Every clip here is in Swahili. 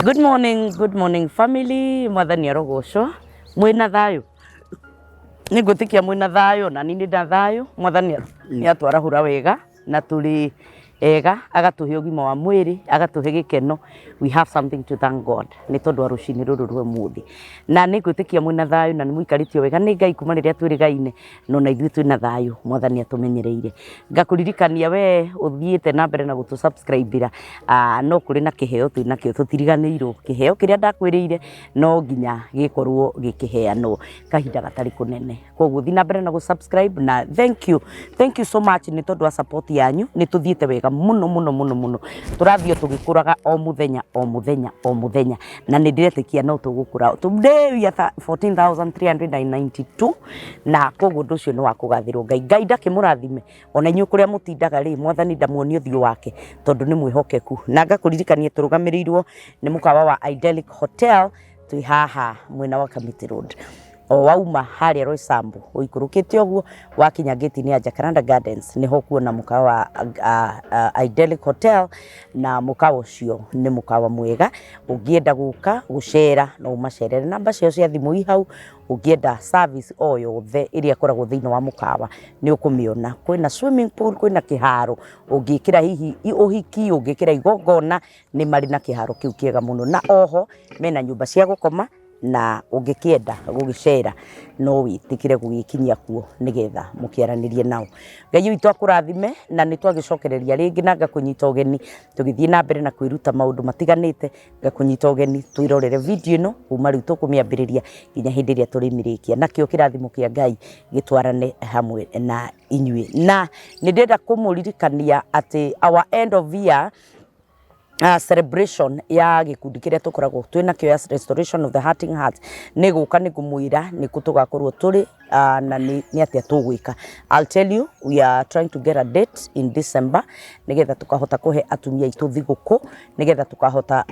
Good morning family. Mwathani arogocwo. Mwina thayo. Ningutikia mwina thayo na nini nda thayo. Mwathani ni atwarahura wega na tuli ega agatuhe ugima wa mwiri agatuhe gikeno. We have something to thank God. Ni tondu wa rucini ruru rwe muthi. Na ningutikia mwina thayo na nimuikaritio wega ni Ngai kuma riria twirigaine no na ithuĩ twina thayo. Mwathani atumenyereire. Ngakuririkania we uthiite na mbere na gutu subscribe no kuri na kiheo twina kio tutiriganirwo kiheo kiria ndakwirire no nginya gikorwo gikiheanwo kahinda gatari kunene. Koguo thi na mbere na gu subscribe na thank you so much ni tondu wa support yanyu ni tuthiite wega muno turathio tugikuraga o muthenya na ni ndiretekia no tugukura today ya 14,392 na koguo nducio ni wa kugathirwo Ngai ndakimurathime ona inyu kuria mutindaga ri Mwathani ndamuonio thio wake tondu ni mwihokeku na ngakuririkania turugamirirwo ni mukawa wa Idyllic Hotel twi haha mwena wa Kamiti Road o wauma haria Roysambu uikurukite oguo wakinya gate ni Jacaranda Gardens niho kuona mukawa wa Idyllic Hotel na mukawa ucio ni mukawa mwega ungienda guka gucera no umacerere namba cio cia thimu ihau ungienda service o yothe iria koragwo thiini wa mukawa ni ukumiona kwina swimming pool kwina kiharo ungikira hihi uhiki ungikira igongona ni mari na kiharo kiu kiega muno na oho mena nyumba cia gukoma na ungikienda gugicera no witikire gugikinyia kuo nigetha mukiaranirie nao Ngai witu akurathime na ni twagicokereria ringi na ngakunyita ugeni tugithie na mbere na kwiruta maundu matiganite ngakunyita ugeni twirorere video no kuma riu tukumiambiriria nginya hindi ria turimirikia na kio kirathimo kia Ngai gitwarane hamwe na inyue na ni ndenda kumuririkania ati our end of year celebration ya gikundi kiria tukoragwo twina kio ya restoration of the hurting heart ni guka ni kumwira ni kutugakorwo turi na ni atia tugwika. I'll tell you we are trying to get a date in December nigetha tukahota kuhe atumia itu thiguku nigetha tukahota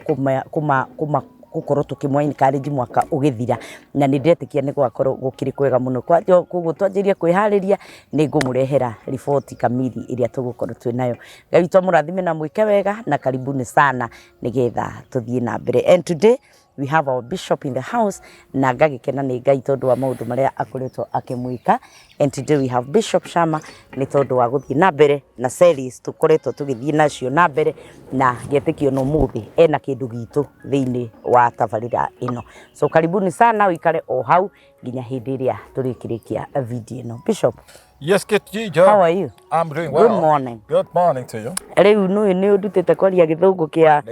gukorwo tukimwa encourage mwaka ugithira na ni ndetikia ni gwakorwo gukiri kwega muno koguo twanjiria kwihariria ni ngumurehera report kamili iria tugukorwo twinayo Ngai tũmũrathime na mwike wega na karibuni sana nigetha tuthie na mbere and today we have our bishop in the house na ngagikena ni Ngai tondu wa maundu maria akoretwo akimwika and today we have Bishop Shama ni tondu wa guthie na mbere na series tukoretwo tugithie nacio na mbere na getekio no muthi ena kindu gitu thiini wa tabarira ino so karibuni sana uikare o hau nginya hindi iria turikirikia video ino Bishop. Yes, Joe. How are you? I'm doing well. Good morning. Good morning to you. Riu ni udutete kwaria githungu kia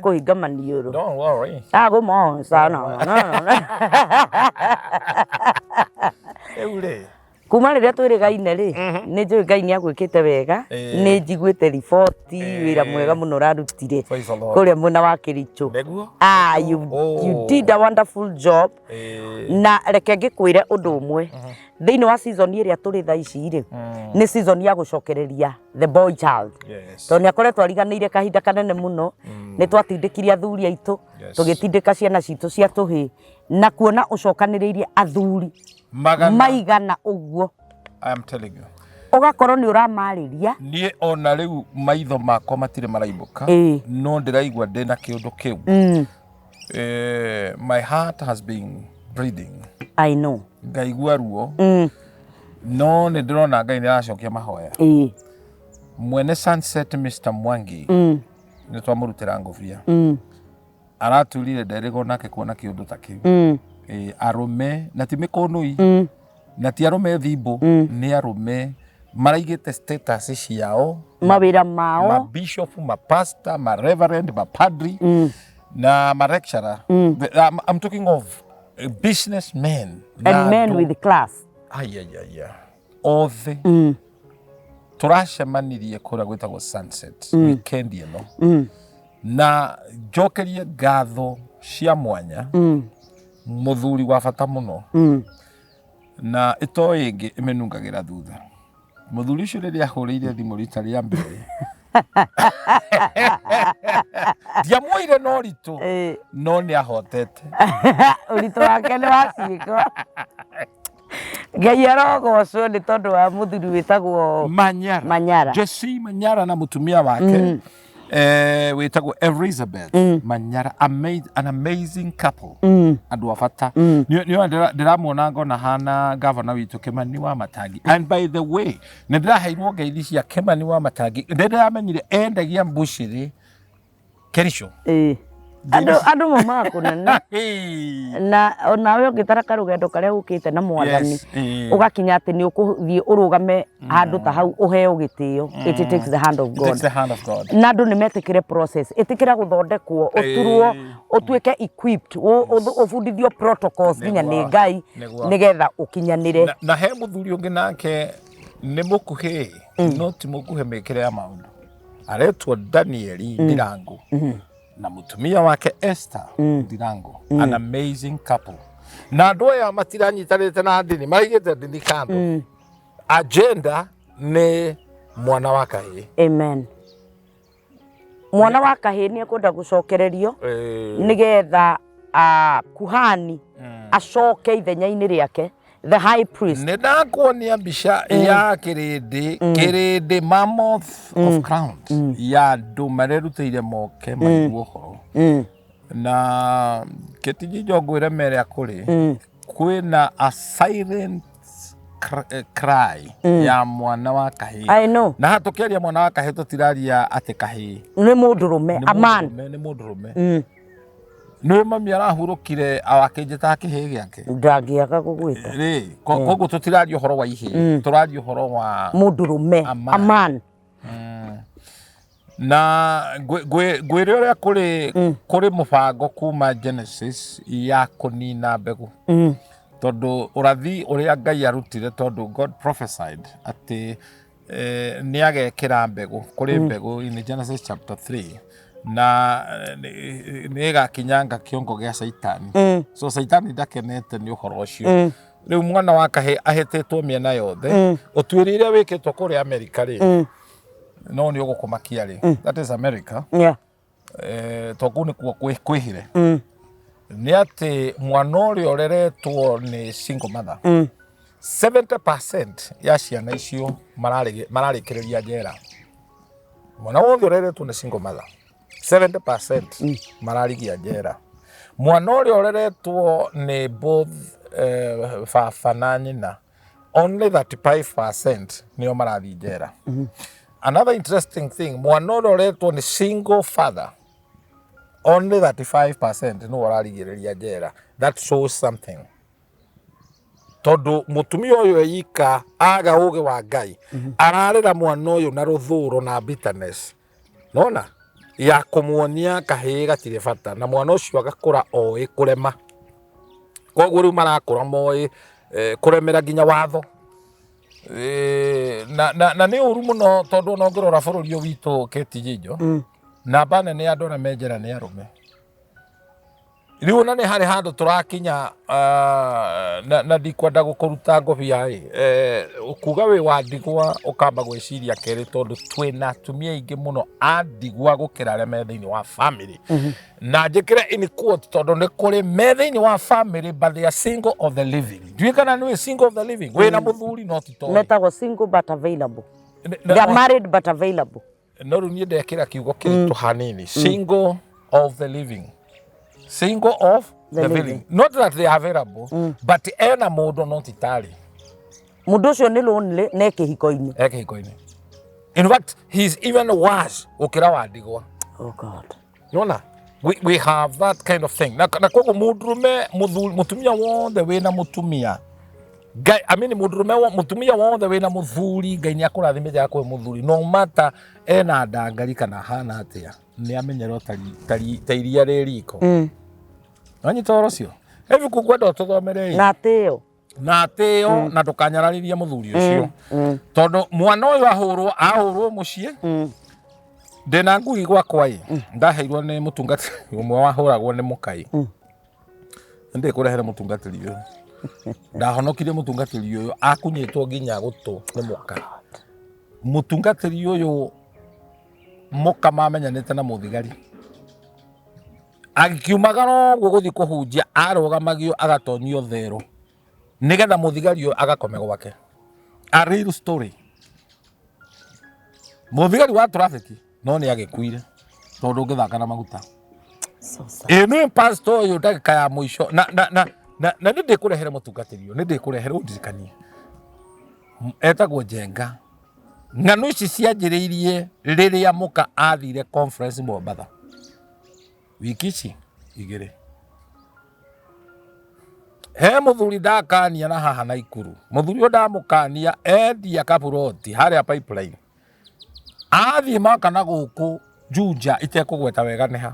kuhinga maniuru. Don't worry. Good morning, sana. Eure. Kuma riria twirigaine ri ni njui Ngai ni agwikite wega ni njiguite report wira mwega muno rarutire kuria mwena wa Kiricho. You did a wonderful job. Na reke ngikwire undu umwe thiini wa season iria turi tha ici ri ni season ya gucokereria the boy child to ni akoretwo ariganire kahinda kanene muno ni twatindikiria athuri aitu tugitindika ciana citu cia tuhi na kuona ucokaniririe athuri maigana uguo. I am telling you. Ugakorwo ni uramariria nie ona riu maitho makwa matire maraibuka no ndiraigwa ndina kiundu kiu. My heart has been breathing. I know. Ngaigua ruo. No ni ndirona Ngai ni aracokia mahoya. Mwene Sunset Mr. Mwangi ni twamurutira ngofia. Araturire nderego nake kuona kiundu ta kiu. Arume na ti mikonoi na ti arume thimbo ni arume maraigite status ciao mawira mao ma bishop ma pastor ma reverend ma padri na ma lecturer. I'm talking of businessmen and men with class. Othe turacemanirie kuria gwitagwo Sunset weekend ino na jokerie ngatho cia mwanya muthuri wa bata muno na ito ingi imenungagira thutha muthuri ucio riria ahuriire thimu rita ria mbere ndiamwire no ritu no ni ahotete uritu wake ni waciko Ngai arogocwo ni tondu wa muthuri witagwo Manyara Manyara Jesse Manyara na mutumia wake witagwo Elizabeth Manyara, an amazing couple. Andu afata. Niyo ndiramwona ngona hana governor witu Kimani wa Matangi. And by the way, ndiraheirwo ngeithi cia Kimani wa Matangi. Ndiramenyire endagia mbushiri Kerisho. Andu mama kunene na onawe ngitara rugendo karia ukite na mwathani ugakinya ati ni ukuthie urugame handu ta hau uheo gitio. It takes the hand of God. Na andu nimetikire process itikira guthondekwo uturwo utuike equipped ufundithio protocols nginya ni Ngai nigetha ukinyanire na he muthuri ungi nake ni mukuhi no ti mukuhi mekire ya maundu aretwo Daniel Ndirango na mutumia wake Esther Ndirango, an amazing couple. Na andu aya matiranyitanite na ndini maigite ndini kando. Agenda ni mwana wa kahii. Amen. Mwana wa kahii ni akwenda gucokererio nigetha kuhani acoke ithenya-ini riake, the high priest. Nĩndakuonia mbica ya kĩrĩndĩ mammoth of crowns ya andũ marerutĩire moke maigua ũhoro na kĩtiji ngwĩre mere akũrĩ kwĩna a silent cry ya mwana wa kahii. I know. Na hatũkĩaria mwana wa kahii tũtiraria atĩ kahii nĩ mũndũrũme, a man. Nĩ mũndũrũme. No mami arahurukire awakĩnjĩta kĩhĩ gĩake ndangiaga gũgwĩta koguo tũtiraria ũhoro wa ihĩ tũraria ũhoro wa mũndũrũme, a man. Na gwĩre ũrĩa kũrĩ mũbango kuma Genesis ya kũnina mbegũ tondũ ũrathi ũrĩa Ngai arutire tondũ God prophesied atĩ nĩagekĩra mbegũ kũrĩ mbegũ in Genesis chapter 3 na nega kinyanga kiongo gya Saitani. So Saitani ndakenete ni uhoro ucio. Riu mwana wa kahii ahetetwo miena yothe utwirire wikitwo kuri America ri no ni ugukumakia ri that is America. Yeah. Toku ni kwihire ni ati mwana uria ureretwo ni single mother 70% ya ciana icio mararikiriria njera. Mwana wothe ureretwo ni single mother 70% mararigia njera. Mwana uria ureretwo ni both baba na nyina only 35% nio marathi njera. Another interesting thing, mwana uria ureretwo ni single father only 35% no ararigiriria njera. That shows something. Tondu mutumia uyu eika aga uge wa Ngai ararera mwana uyu na ruthuro na bitterness. Nona ya kumuonia kahii gatire bata na mwana ucio agakura oi kurema. Koguo riu marakura moi kuremera nginya watho. Na ni uru muno tondu no ngirora bururi witu ketijijo na bana ni andu na menjera ni arume. Riu na ni hari handu turakinya na ndikwenda gukuruta ngobia ukuga wi wa ndigwa ukamba gwiciria keri tondu twina tumia ingi muno andigwa gukira aria me thiini wa family na njikire in quote tondu ni kuri me thiini wa family but they are single of the living. Dwikana ni single of the living wina muthuri no tito metagwo single but available. They are married but available. No ru ni ndekira kiugo kiritu hanini single of the living. Single of the living. Not that they are available, but ena mundu no titari. Mundu ucio ni lonely na ekihiko-ini. Ekihiko-ini. In fact, he's even worse ukira wa ndigwa. Oh God. Yona, we have that kind of thing. Na koguo mundurume mutumia wothe wina mutumia. Ngai, I mean mutumia wothe wina muthuri Ngai ni akurathimire akwe muthuri no matter ena ndangari kana hana atia ni amenyerwo ta iria riko. Nanyi toro cio. Hevi kukwenda tuthomere na ateo na tukanyarariria muthuri ucio. Tondu mwana uyu ahurwo mucii. Ndena ngui gwakwa ndaheirwo ni mutungati umwe wahuragwo ni mukai. Ndi kurehera mutungatiri uyu. Ndahonokire mutungatiri uyu akunyitwo nginya gutu ni muka. Mutungatiri uyu muka mamenyanite na muthigari. Akiumagara guguthi kuhunjia arugamagio agatonio thero nigetha muthigari uyu agakome gwake. A real story. Muthigari wa traffic no ni agikuire tondu ngithaka na maguta ni pastor uyu ndagika ya mwisho na ndikurehere mutungatiri uyu ndikurehere undirikanie etagwo Njenga ng'ano ici cianjĩrĩirie rĩrĩa Mũka athire conference Mombatha wiki ici igĩrĩ. He mũthuri ndakania na haha Naikuru, mũthuri ũyũ ndamũkania endia kaburoti harĩa pipeline, athiĩ maka na gũkũ Juja itekũgweta wega nĩha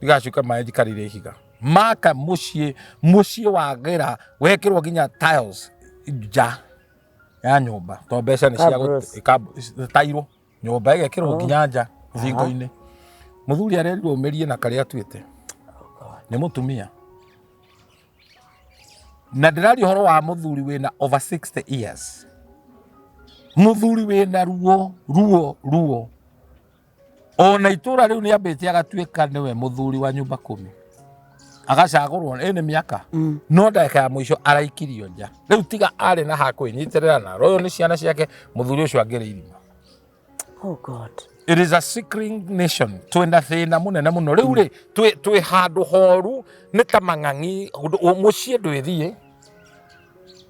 igacuka maĩ njikarire ihiga maka mũciĩ wa Ngĩra wekĩrwo nginya tiles nja ya nyũmba to mbeca nĩ cia tairwo nyũmba ĩgekĩrwo nginya nja thingo-inĩ. Mũthuri arerirwo ũmĩrie na karĩa atuĩte nĩ mũtumia na ndĩraria ũhoro wa mũthuri wĩna over 60 years, mũthuri wĩna ruo ona itũra rĩu nĩ ambĩte agatuĩka nĩwe mũthuri wa nyũmba 10 agacagũrwo nĩ mĩaka no ndagĩka ya mũico araikirio nja. Rĩu tiga arĩ na hakwĩnyitĩrĩra na royo nĩ ciana ciake mũthuri ũcio angĩrĩ irima. Oh God. It is a seeking nation. Twenda thĩna mũnene mũno. Rĩu rĩ twĩ handũ horu nĩ ta mang'ang'i mũciĩ ndwĩthiĩ.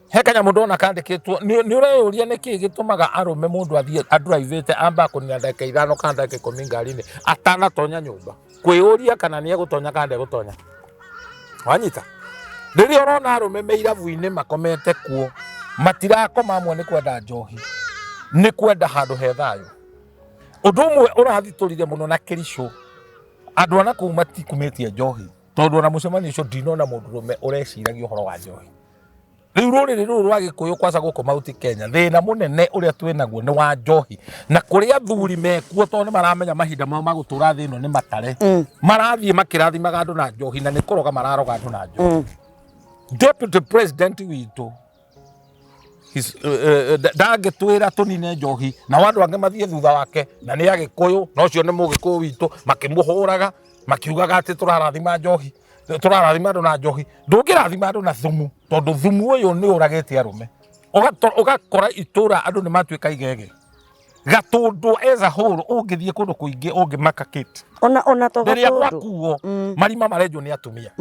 He kanyamũ ndona kandĩkĩtwo nĩ ũreyũria nĩkĩ gĩtũmaga arũme mũndũ athiĩ adrive amba kũnina ndagĩka 5 kana ndagĩka 10 ngari-inĩ atanatonya nyũmba. Kwĩyũria kana nĩ egũtonya kana ndegũtonya. Wanyita rĩrĩa ũrona arũme me irabu-inĩ makomete kuo matirakoma amwe nĩ kwenda njohi, nĩ kwenda handũ he thayũ. Ũndũ ũmwe ũrathitũrire mũno na Kĩricũ, andũ ana kũu matikumĩtie njohi tondũ ona mũcemanio ũcio ndinona mũndũrũme ũreciragia ũhoro wa njohi. Rĩu rũrĩrĩ rũrũ rwa Gĩkũyũ kwaca gũkũ Mount Kenya thĩna mũnene ũrĩa twĩnaguo nĩ wa njohi, na kũrĩa athuri mekuo tondũ nĩ maramenya mahinda mao ma gũtũra thĩ ĩno nĩ matare, marathiĩ makĩrathimaga andũ na njohi na nĩ kũroga mararoga andũ na njohi. Deputy President witũ ndangĩtwĩra tũnine njohi na andũ angĩ mathiĩ thutha wake na nĩ Agĩkũyũ na ũcio nĩ Mũgĩkũyũ witũ makĩmũhũraga makiugaga atĩ tũrarathima njohi, tũrarathima andũ na njohi. Ndũngĩrathima andũ na thumu tondũ thumu ũyũ nĩ ũragĩte arũme, ũgakora itũra andũ nĩ matuĩka igege. Gatũndũ as a whole ũngĩthiĩ kũndũ kũingĩ ũngĩmaka kit ona to rĩrĩa gwakuo marima marenjwo nĩ atumia.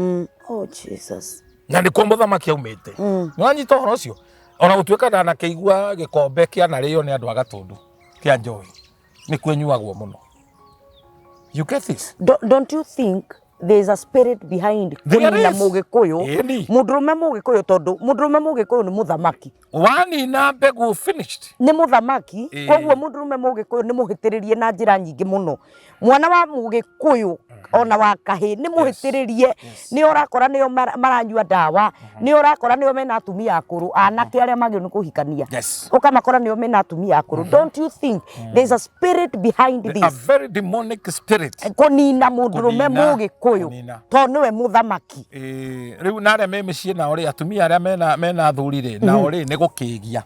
Oh Jesus. Na nĩkuo mũthamaki aumĩte. Nĩwanyita ũhoro ũcio ona gũtuĩka ndanakĩigua gĩkombe kĩanarĩo nĩ andũ a Gatũndũ kĩa njohi nĩkuo nyuagwo mũno. You get this? Don't you think there's a spirit behind kunina Mũgĩkũyũ? Mũndũrũme Mũgĩkũyũ tondu mũndũrũme Mũgĩkũyũ nĩ mũthamaki. Wanina mbegu finished. Nĩ mũthamaki, koguo mũndũrũme Mũgĩkũyũ nĩ mũhĩtĩrĩrie na njĩra nyingĩ mũno. Mwana wa Mũgĩkũyũ ona wa kahĩ nĩ mũhĩtĩrĩrie, nĩ ũrakora nĩo maranyua ndawa, nĩ ũrakora nĩo mena atumia akũrũ, anake arĩa magĩrĩirwo nĩ kũhikania, ũkamakora nĩo mena atumia akũrũ. Don't you think there's a spirit behind this? A very demonic spirit. Kũnina mũndũrũme Mũgĩkũyũ tondũ nĩwe mũthamaki. Rĩu na arĩa me mĩciĩ nao rĩ, atumia arĩa mena athuri rĩ, nao rĩ nĩ gũkĩgia.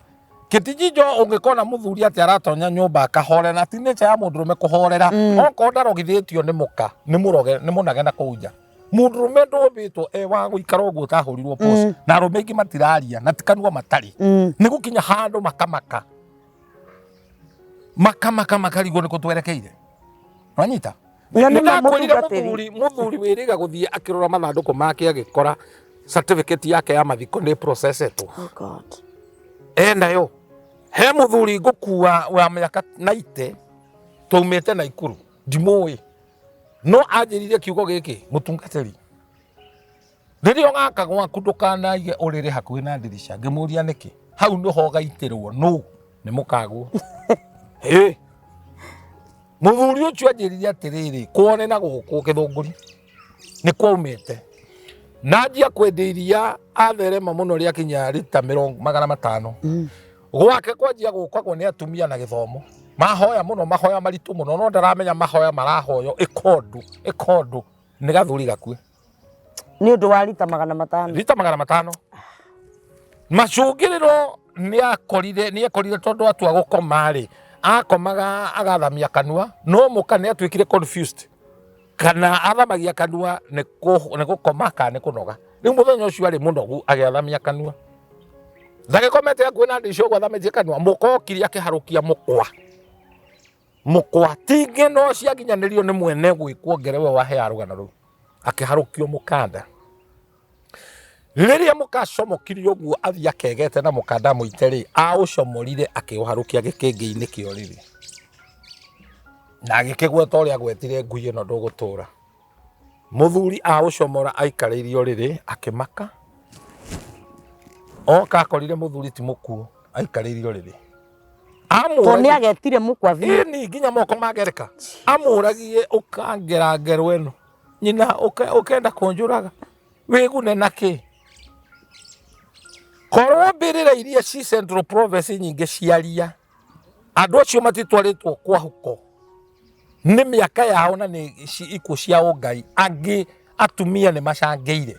Kĩtijijo ũngĩkona mũthuri atĩ aratonya nyũmba akahorera, na ti nature ya mũndũrũme kũhorera. Okorwo ndarogithĩtio nĩ mũka nĩ mũroge nĩ mũnage na kũu nja. Mũndũrũme ndũmbĩtwo wa gũikara ũguo tahũrirwo post na arũme aingĩ matiraria na tikanua matarĩ. Nĩ gũkinya handũ makamaka makarigwo nĩ kũtwerekeire. Wanyita mũthuri wĩrĩga gũthiĩ akĩrora mathandũkũ make agĩkora certificate yake ya mathiko nĩ processetwo. Oh God. Nayo he mũthuri ngũkua wa mĩaka 90 twaumĩte Naikuru ndimũĩ no anjĩrire kiugo gĩkĩ mũtungatĩri, rĩrĩa ũgaka gwaku ndũkanaige ũrĩrĩ hakuhĩ na ndirisha. Ngĩmũria nĩkĩ, hau nĩho gaitĩrwo nĩ mũkagwo. Mũthuri ũcio anjĩrire atĩrĩrĩ, kuone na gũkũ Gĩthũngũri nĩ kwaumĩte na njia kwendia iria atherema mũno rĩa kinya rita 500. Gwake kwanjia gũkagwo nĩ atumia na gĩthomo, mahoya mũno, mahoya maritũ mũno, no ndaramenya mahoya marahoyo ĩkondu nĩ gathuri gakue nĩ ũndũ wa rita 500. Rita 500 macũngĩrĩro nĩ akorire tondũ atua gũkoma rĩ, akomaga agathamia kanua, no mũka nĩ atuĩkire confused kana athamagia kanua nĩ gũkoma kana nĩ kũnoga. Rĩu mũthenya ũcio arĩ mũnogu agĩathamia kanua, ndagĩkomete hakuhĩ na ndirisha ũguo athamĩtie kanua, mũka okire akĩharũkia mũkwa Mukwatinge no ciaginyanirio ni mwene gwikuongerewe wahe arugana ru akiharukio mukanda riria mukacomokirio uguo athia kegete na mukanda muiteri aucomorire akiuharukia gikingi-ini kio riri na gikigweta uria gwetire ngui ino ndugutura muthuri aucomora aikariirio riri akimaka oka akorire muthuri ti mukuo aikariirio riri Toni agetire mukwa vi ni nginya moko magereka amuragie ukangerangero eno nyina ukenda kunjuraga wigune naki korwo mbirira iria ci Central Province nyingi ciaria andu acio matitwaritwo kwa huko ni miaka yao na ni ikuo cia ungai angi atumia ni macangeire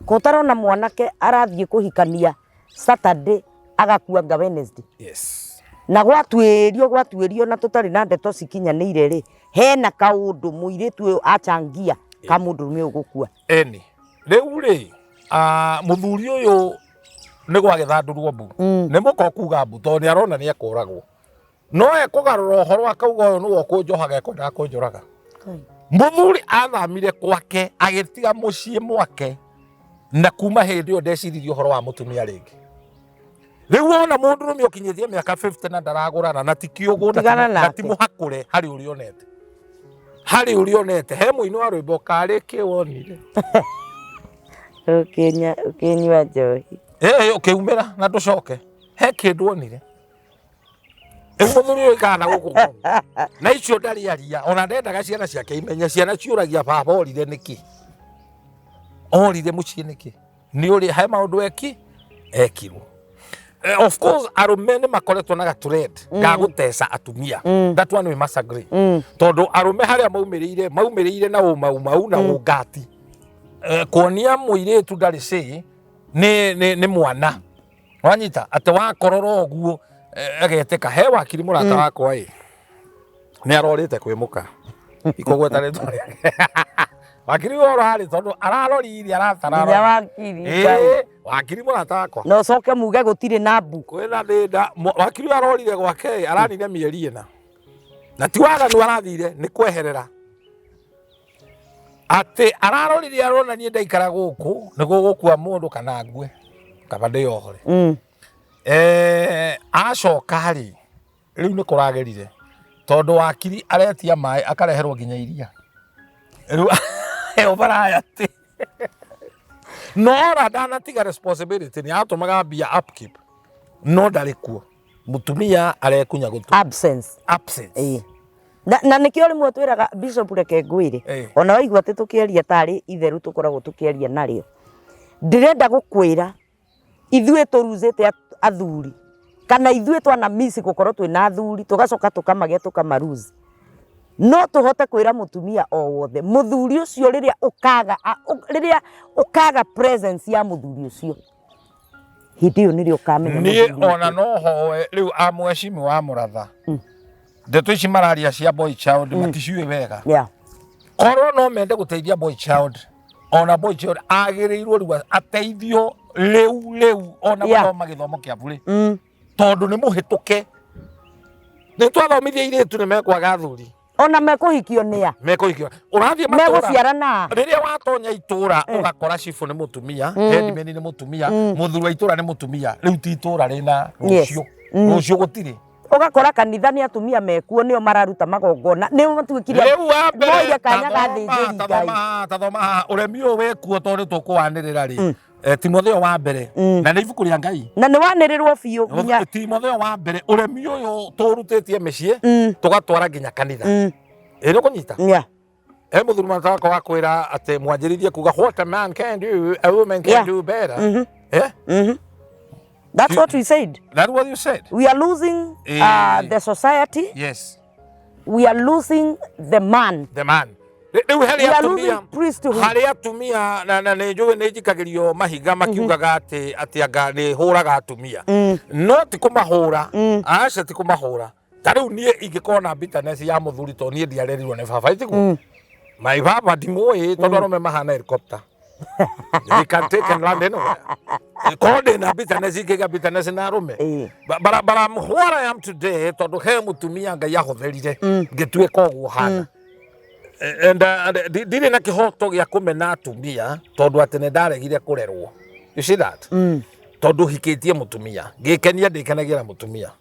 kutarona mwanake arathie kuhikania Saturday agakuanga Wednesday. Yes. Na gwatuirio na tutari na ndeto cikinyanire ri hena kaundu muiritu uyu achangia ka mundu rume ugukua eni riu ri muthuri uyu ni gwagithandurwo mbu ni muko kuga mbu to ni arona ni akuragwo no ekugarura uhoro akauga uyu ni wokunjohaga ekwenda kunjuraga muthuri athamire kwake agitiga mucii mwake na kuma hindi yo ndeciririe uhoro wa mutumia ringi riu ona mundu rume ukinyithie miaka 50 na ndaragurana na tikiugu na timuhakure hari urionete he muino wa rwimbo kariki wonire ukinywa njohi ukiumira na nducoke he kindu wonire muthuri uyu kana guku na icio ndari aria ona ndendaga ciana ciake imenya ciana ciuragia baba orire niki orire mucii niki ni uri he maundu ekirwo of course arume ni makoretwo na gatured ga gutesa atumia that one we must agree tondu arume haria maumirire na umau na ugati kuonia muiretu ndari ci ni mwana wanyita ate wakororo oguo ageteka he wakiri murata wakwa ni arorite kwimuka ikogweta ritwa wakiri oro hari tondu ararorire aratarara wakiri wakiri murata wakwa no coke muge gutire na mbu kwina thinda wakiri arorire gwake aranire mieri ina na ti waganu arathire ni kweherera ati ararorire arona nie ndaikara guku niguo gukua mundu kana ngue kaba ndiohore acoka hari riu ni kuragerire tondu wakiri aretia mai akareherwo nginya iria riu baraya ti no radana tiga responsibility ni atumaga bia upkeep no darikuo mutumia arekunya gutu absence na nikio rimwe twiraga Bishop reke ngwire ona waigua ati tukieria tari itheru tukoragwo tukieria nario ndirenda gukwira ithuĩ turuzite athuri kana ithuĩ twana misi gukorwo twina athuri tugacoka tukamagia tukamaruzi no tuhote kwira mutumia o wothe muthuri ucio riria ukaga presence ya muthuri ucio hindi iyo nirio kamenya ni ona no hoe riu amwecimu wa muratha ndeto ici mararia cia boy child maticiwe wega korwo no mende guteithia boy child ona boy child agirirwo riu ateithio riu ona guthoma githomo kia bure tondu ni muhituke ni twathomithia iretu ni mekwaga athuri ona mekuhikio nia urathie matura meguciarana riria watonya itura ugakora cifu ni mutumia headman ni mutumia muthuri wa itura ni mutumia riu ti itura rina rucio gutiri ugakora kanitha ni atumia mekuo nio mararuta magongona ni matuikiria moire kanya gathinjiri ngai tathoma uremi uyu wekuo tondu tukwanirira ri Timotheo wa mbere na ni ibuku ria ngai na ni wanirirwo biu nginya Timotheo wa mbere uremi uyu turutitie micii tugatwara nginya kanitha ero kunyita muthuri mataka wa kwira ati mwanjirithie kuga what a man can do a woman can do better That's what we said. That's what you said. We are losing the society. Yes. We are losing the man. The man. We are losing priesthood. Hari atumia na nejuwe nejikagirio mahiga makiugaga ati anga ni huraga atumia. No ti kumahura. Aca ti kumahura. Tariu nie ingikona bitterness ya muthuri to nie ndiarerirwo ne baba itiku. My baba ndimwe tondu arome mahana helicopter. They can take and land anywhere. Called in a bitterness, he get bitterness in Arome. But I'm what I am today, to do him to me and Gayaho very day, get to a call hard. And didn't a hot talk Yakumena to me, to do at an edare, he corero. You see that? To do Hiketia Mutumia. Gay Kenya, they can get a Mutumia.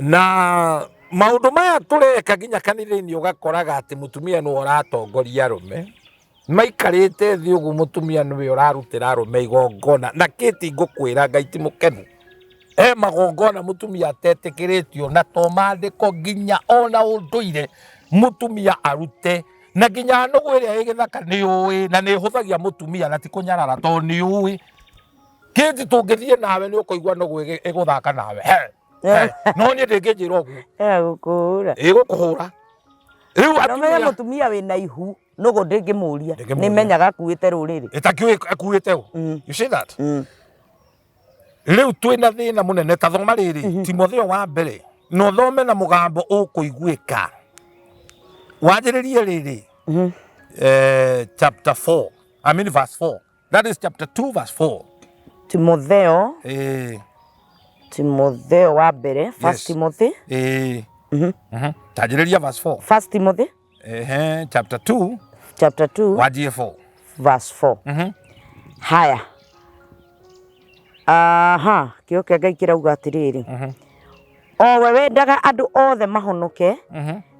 Na maundu maya tureka nginya kanitha-ini ugakora ati mutumia no aratongoria arume maikarite thi ugu mutumia niwe urarutira arume igongona na kiti ngukwira Ngai ti mukenu magongona mutumia atetikiritio na to mandiko nginya ona unduire mutumia arute na nginya nugu iria igithaka ni ui na ni huthagia mutumia na ti kunyarara to ni ui kiti tungithie nawe ni ukuigua nugu iguthaka nawe no ni ndingijira uguo gukura riu atumia mutumia wina ihu nugu ndingimuria ni menyaga akuite ruriri itakiwe akuite you see that riu twina thina munene ta thoma riri Timotheo wa mbere no thome na mugambo ukuiguika wajiririe riri chapter 4 I mean verse 4 that is chapter 2 verse 4 Timotheo wa mbere first Timothy tajiriria verse 4 first Timothy chapter 2 wajie 4 verse 4 haya kio kia Ngai kirauga atiriri o we wendaga andu othe mahonoke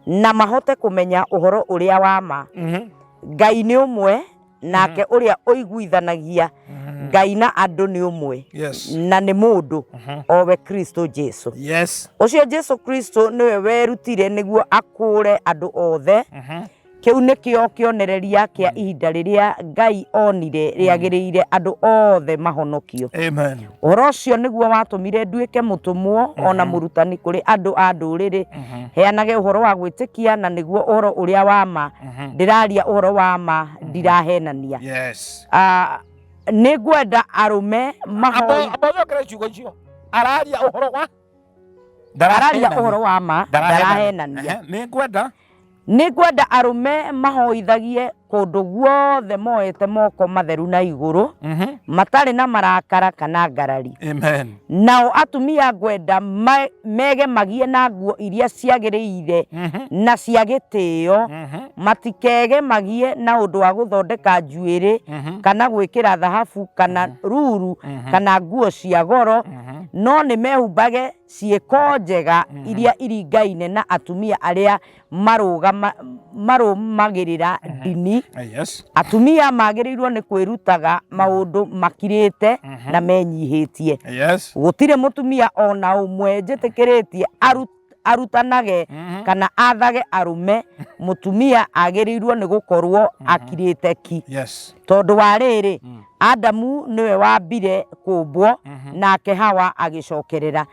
na mahote kumenya uhoro uria wa ma Ngai ni umwe nake uria uiguithanagia Ngai na andu ni umwe na ni mundu o we Kristo Jesu ucio Jesu Kristo niwe werutire niguo akure andu othe kiu nikio kionereria kia ihinda riria Ngai onire riagiriire andu othe mahonokio amen uhoro ucio niguo watumire nduike mutumwo ona murutani kuri andu a nduriri heanage uhoro wa gwitikia na niguo uhoro uria wa ma ndiraria uhoro wa ma ndirahenania nigwenda arume abazokera chugo cio araria uhoro wa ma ndarahenania nigwenda arume mahoithagie kundu guothe moete moko matheru na iguru matari na marakara kana ngarari amen nao atumia ngwenda mege magie na nguo iria ciagiriire na ciagitio matikege magie na undu wa guthondeka njuiri kana gwikira dhahabu kana ruru kana nguo cia goro no ni mehumbage ciiko njega iria iringaine na atumia aria marumagirira dini atumia magirirwo ni kwirutaga maundu makirite na menyihitie gutire mutumia ona umwe njitikiritie arutanage kana athage arume mutumia agirirwo ni gukorwo akirite ki tondu wa riri Adamu niwe wambire kumbwo nake Hawa agicokerera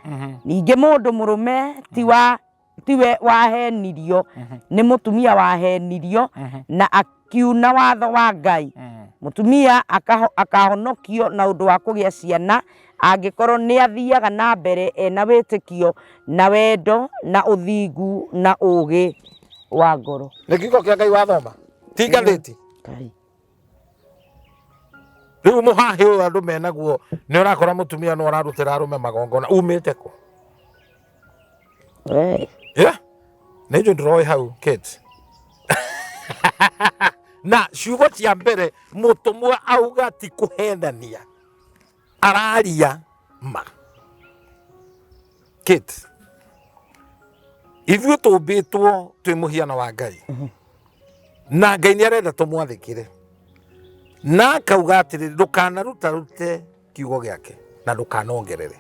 ninge mundu murume tiwe wahenirio ni mutumia wahenirio na akiuna watho wa Ngai mutumia akahonokio na undu wa kugia ciana angikorwo ni athiaga na mbere ena witikio na wendo na uthingu na ugi wa ngoro nikiko kia Ngai wathoma tingathiti riu muhahi uyu andu menaguo ni urakora mutumia no ararutira arume magongona umite ku nejo ndroi hau kids na ciugo cia mbere mutumwa auga ti kuhendania araria ma kids ithuĩ tũmbĩtwo twĩ mũhiano wa Ngai na Ngai nĩ arenda tũmwathĩkĩre na akauga atĩrĩ ndũkanarutarute kiugo gĩake na ndũkanongerere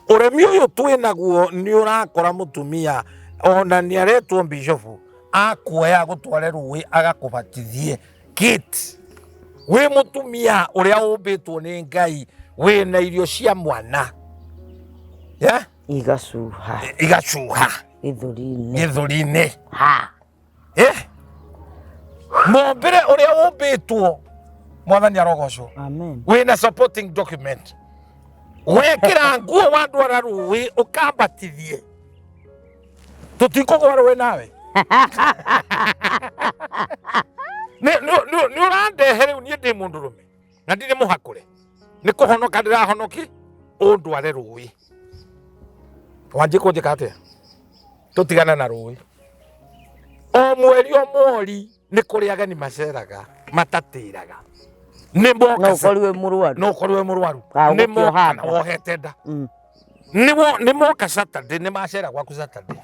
ũremi ũyũ twĩnaguo nĩ ũrakora mũtumia ona nĩ aretwo bishofu akuoya gũtware rũĩ agakũbatithie kit wĩ mũtumia ũrĩa ũmbĩtwo nĩ Ngai wĩna irio cia mwana igacuha gĩthũri-inĩ mũmbĩre ũrĩa ũmbĩtwo mwathani arogocwo wĩna supporting document wekĩra nguo wandwara rũĩ ũkambatithie tũtikũgwa rũĩ nawe nĩ ũrandehe rĩu niĩ nie ndi mundurume na ndire muhakure ni kuhonoka ndirahonoki undware rui wanjiko njikate tutigana na rui o mweri o mwori ni kuri ageni maceraga matatiraga ni moka no koriwe murwaru ni moka na wohete nda ni moka Saturday ni macera gwaku Saturday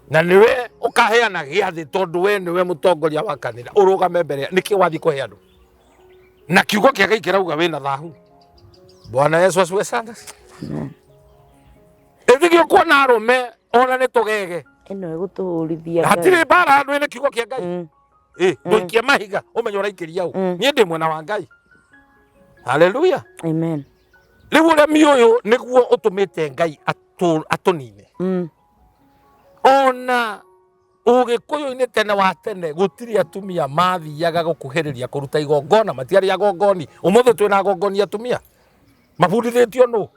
na niwe ukaheana giathi tondu we niwe mutongoria wa kanitha urugame mbere niki wathi kuhe andu na kiugo kia Ngai kirauga wina thahu. Bwana Yesu asiwe sana. Ethigio kuona arume ona ni tugege ino igutuhurithia hatire bara andu ene kiugo kia Ngai nduikia mahiga umenyo raikiria u nie ndi mwena wa Ngai. Hallelujah, amen. Riu uremi uyu niguo utumite Ngai atunine ona ugikuyu-ini tene wa tene gutiri atumia mathiaga gukuhiriria kuruta igongona matiari agongoni. Umuthi twina agongoni atumia mabundithitio nu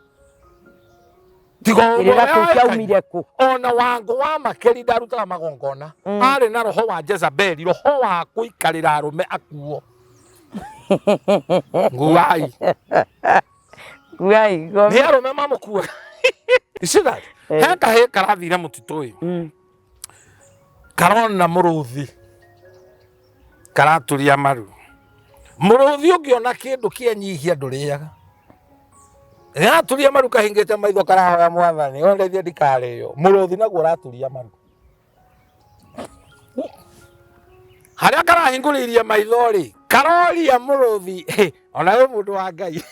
ona wangu wa makeri ndarutaga magongona ari na roho wa Jezabeli roho wa kuikarira arume akuo nguai ni arume mamukua isida he karathire mutitu uyu karona muruthi karaturia maru muruthi ungiona kindu kienyihia nduriaga yaturia maru kahingite maitho karahoya Mwathani ondeithie ndikario muruthi naguo uraturia maru haria karahinguririe maitho ri karoria muruthi ona we mundu wa Ngai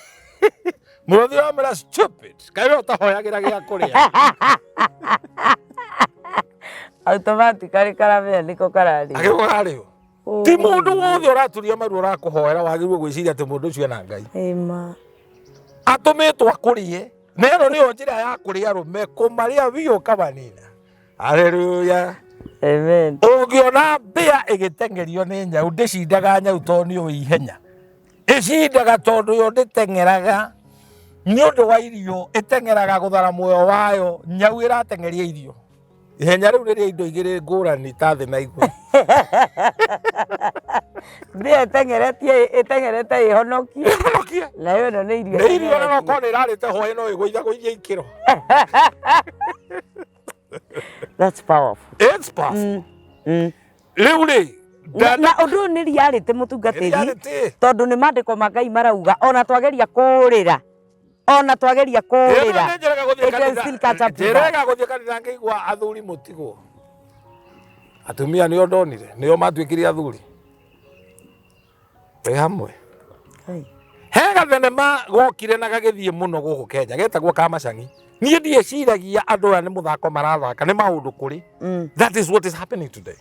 muruthi wa mera stupid kairo utahoyagira gia kuria automatically karamenya niko karari agikurario ti mundu wothe uraturia maru urakuhoera wagirwo gwiciria ati mundu ucio na Ngai ema atumitwo akurie nero niyo njira ya kuria rume kumaria biyo kabanina. Hallelujah, amen. Ungiona mbia igitengerio ni nyau ndicindaga nyau tondu ni uihenya icindaga tondu yo nditengeraga ni undu wa irio itengeraga guthara muoyo wayo nyau iratengeria irio ihenya riu riria indo igiri ngurani ta thi na iguru mbia itengerete ihonokie na yo no ni irio no kone irarite hoye no igwitha gwithia ikiro. That's powerful. It's powerful. Riu ri na undu ni riarite mutungatiri tondu ni mandiko ma Ngai marauga ona twageria kurira njerega guthie kanitha ngigwa athuri mutigo atumia nio ndonire nio matwikire athuri we hamwe he gathenema gokire na gagithie muno guku Kenya getagwo Kamachangi nie ndieciragia andu aya ni muthako marathaka ni maundu kuri. That is what is happening today.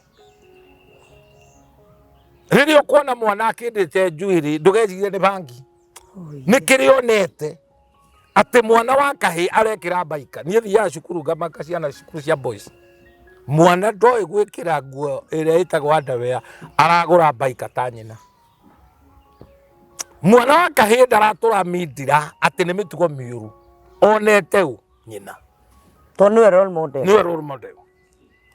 Ririo kuona mwana akindite njuiri ndugecirie ni bangi ni kirionete ati mwana wa kahi arekira baika nie thia cukuru ngamaka ciana cukuru cia boys mwana ndoi gwikira nguo iria itagwo underwear aragura baika ta nyina mwana wa kahi ndaratura mindira ati ni mitugo miuru onete u nyina to ni role model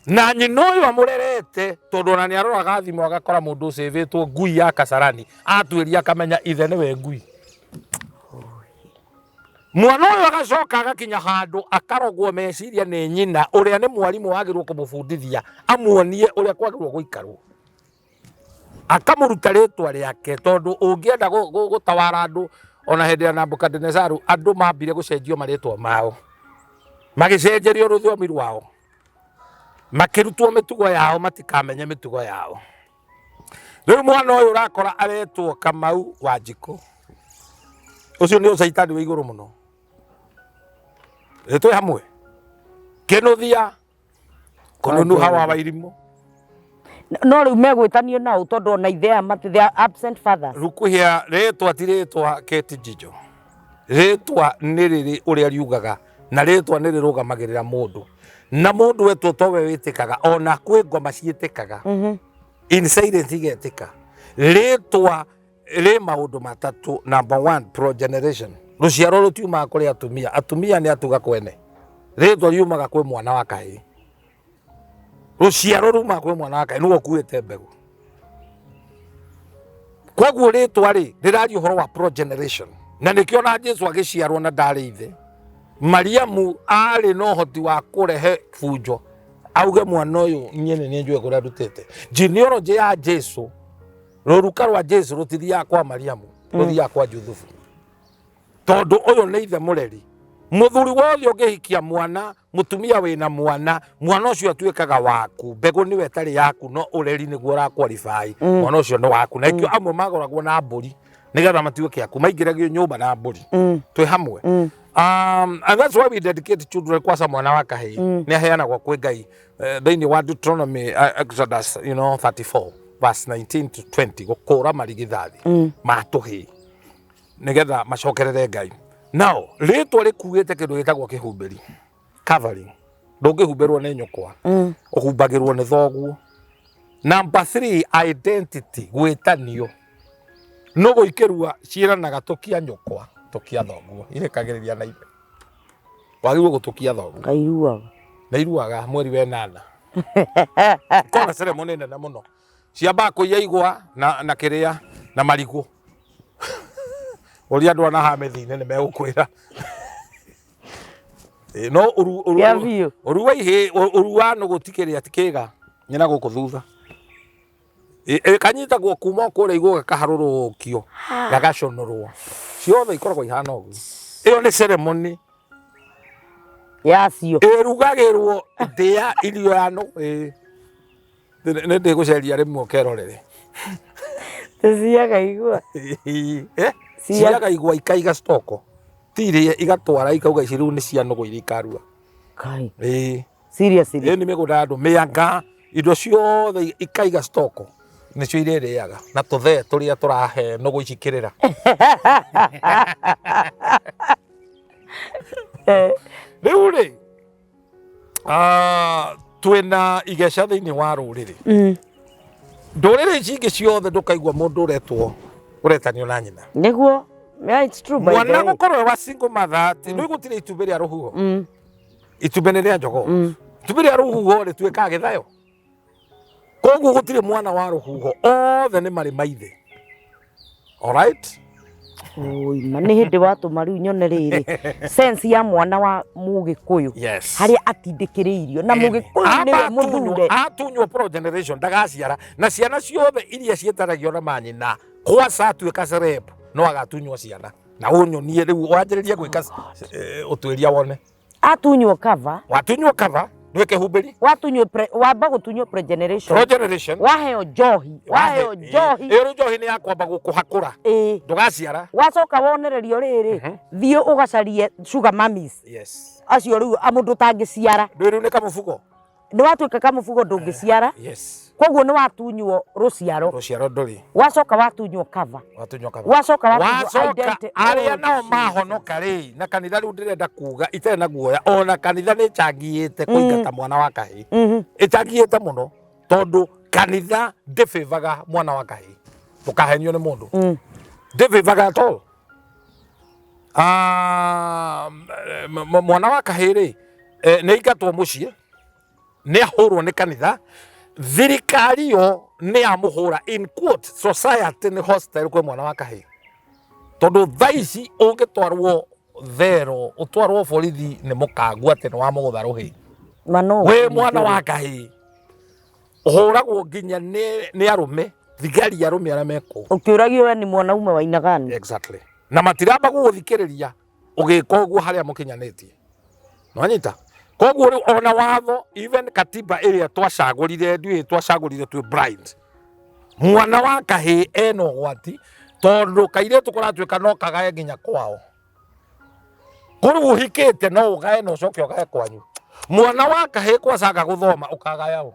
na nyina uyu amurerete tondu ona ni aroraga thimu agakora mundu ucivitwo ngui ya Kasarani atwiria akamenya ithe niwe ngui. Mwana uyu agacoka agakinya handu akarogwo meciria ni nyina uria ni mwarimu wagirwo kumubundithia amuonie uria kwagirwo guikarwo akamuruta ritwa riake tondu ungienda gutawara andu ona hindi ya Nabukadnezaru andu mambire gucenjio maritwa mao magicenjerio ruthomi rwao makirutwo mitugo yao matikamenye mitugo yao. Riu mwana uyu urakora aretwo Kamau Wanjiku ucio ni ucaitani wa iguru muno twi hamwe kinuthia kununuha wa Wairimu no riu megwitanio nao tondu ona ithe mati they are absent fathers rukuhia ritwa ti ritwa Keti Jijo ritwa ni riri uria riugaga na ritwa ni rirugamagira mundu na mundu wetwo towe witikaga ona kwi ngoma ciitikaga in silence igetika ritwa ri maundu matatu. Number 1, progeneration ruciaro rutiumaga kuri atumia ni atuga kwene ritwa riumaga kwi mwana wa kahi ruciaro rumaga kwi mwana wa kahi nugo kuite mbegu Koguo ritwa ri rirario horo wa progeneration na nikio na Jesu agiciarwo na ndari ithe Mariamu ari no hoti wa kurehe fujo auge mwana uyu nyene ni njue kuria rutete genealogy ya Jesu ruruka rwa Jesu rutithia kwa Mariamu ruthia kwa Juthufu tondu uyu ni ithe mureri muthuri wothe ungihikia mwana mutumia wina mwana ucio atuikaga waku mbegu niwe tari yaku no ureri niguo uraqualify mwana ucio ni waku na ikio amwe magoragwo na mburi nigetha matuike yaku maingiragio nyumba na mburi twi hamwe and that's why we dedicate children kwa mwana wa kahii ni aheanagwo kwi Ngai thiini wa Deuteronomy Exodus 34 verse 19 to 20 gukura marigithathi matuhi nigetha macokerere Ngai. Now ritwa rikuite kindu gitagwo kihumbiri covering ndungihumberwo ni nyukwa uhumbagirwo ni thoguo. Number 3 identity gwitanio no guikirwa ciiranaga tukia nyukwa tukia thoguo irekagiriria na ibe wagirwo gutukia thoguo kairuaga na iruaga mweri we 8 kona ceremony nene muno ciamba kuiya igwa na kiria na marigu uri andu ana hamethine ni megukwira no uru waihe uru wano gutikiria tikiga nyina guku thutha kanyita gwo kuma kure igwa kaharurukio gagaconorwo ciothe ikoragwo ihana ugu iyo ni ceremony yacio irugagirwo ndia irio yano ne ndiguceria rimwe ukerorere ciaga igwa ciaga igwa ikaiga stoko tirie igatwara ikauga iciru ni cianogo irikarua kai seriously ni migunda andu mianga indo ciothe ikaiga stoko nicio irereaga na tuthe turia turahe no guicikirira riu ri twina igeca thiini wa ruriri nduriri cingi ciothe ndukaigua mundu uretanio na nyina niguo it's true by mwana gukorwo wa single mother no igutire itumbi ria ruhuho itumbi ni ria njogo itumbi ria ruhuho rituikaga githayo koguo gutire mwana wa ruhuho othe ni mari maithe alright oi mani hindi watuma riu nyone riri sense ya mwana wa mugikuyu haria atindikiriirio na mugikuyu niwe muthure atunywo pro generation ndagaciara na ciana ciothe iria cietaragio na manyina kwa atuika cereb no agatunywo ciana na unyonie riu wanjiriria gwika utwiria wone atunywo cover watunywo cover nweke humberi watunywo wamba gutunywo progeneration waheo njohi ero njohi ni yakwamba gukuhakura ndugaciara wacoka wonererio riri thio ugacarie sugar mummies acio riu amundu tangiciara riu ni kamufugo ni watuika kamufugo ndungiciara koguo ni watunywo ruciaro nduri wacoka watunywo cover wacoka watunywo identity aria nao mahonoka ri na kanitha riu ndirenda kuga itare na guoya ona kanitha ni changiite kuingata mwana wa kahii ichangiite muno tondu kanitha ndifevaga mwana wa kahii mukahenio ni mundu ndifevaga to mwana wa kahii ri ni ingatwo mucie ni ahurwo ni kanitha thirikari yo ni amuhura in quote society ni hostile kwa mwana wa kahii tondu thaici ungitwarwo thero utwarwo borithi ni mukangu ati ni wa mugutha ruhi we mwana wa kahii uhuragwo nginya ni arume thigari arume aria meko ukiuragio we ni mwana ume wa inagani exactly na matiramba guguthikiriria ugika uguo haria mukinyanitie nwanyita koguo riu ona watho even katiba iria twacagurire twi blind mwana wa kahii eno gwati tondu kairetu kuratuika no kagae nginya kwao kuri uhikite no ugae no coke ugae kwanyu mwana wa kahii kwacanga guthoma ukagaya oh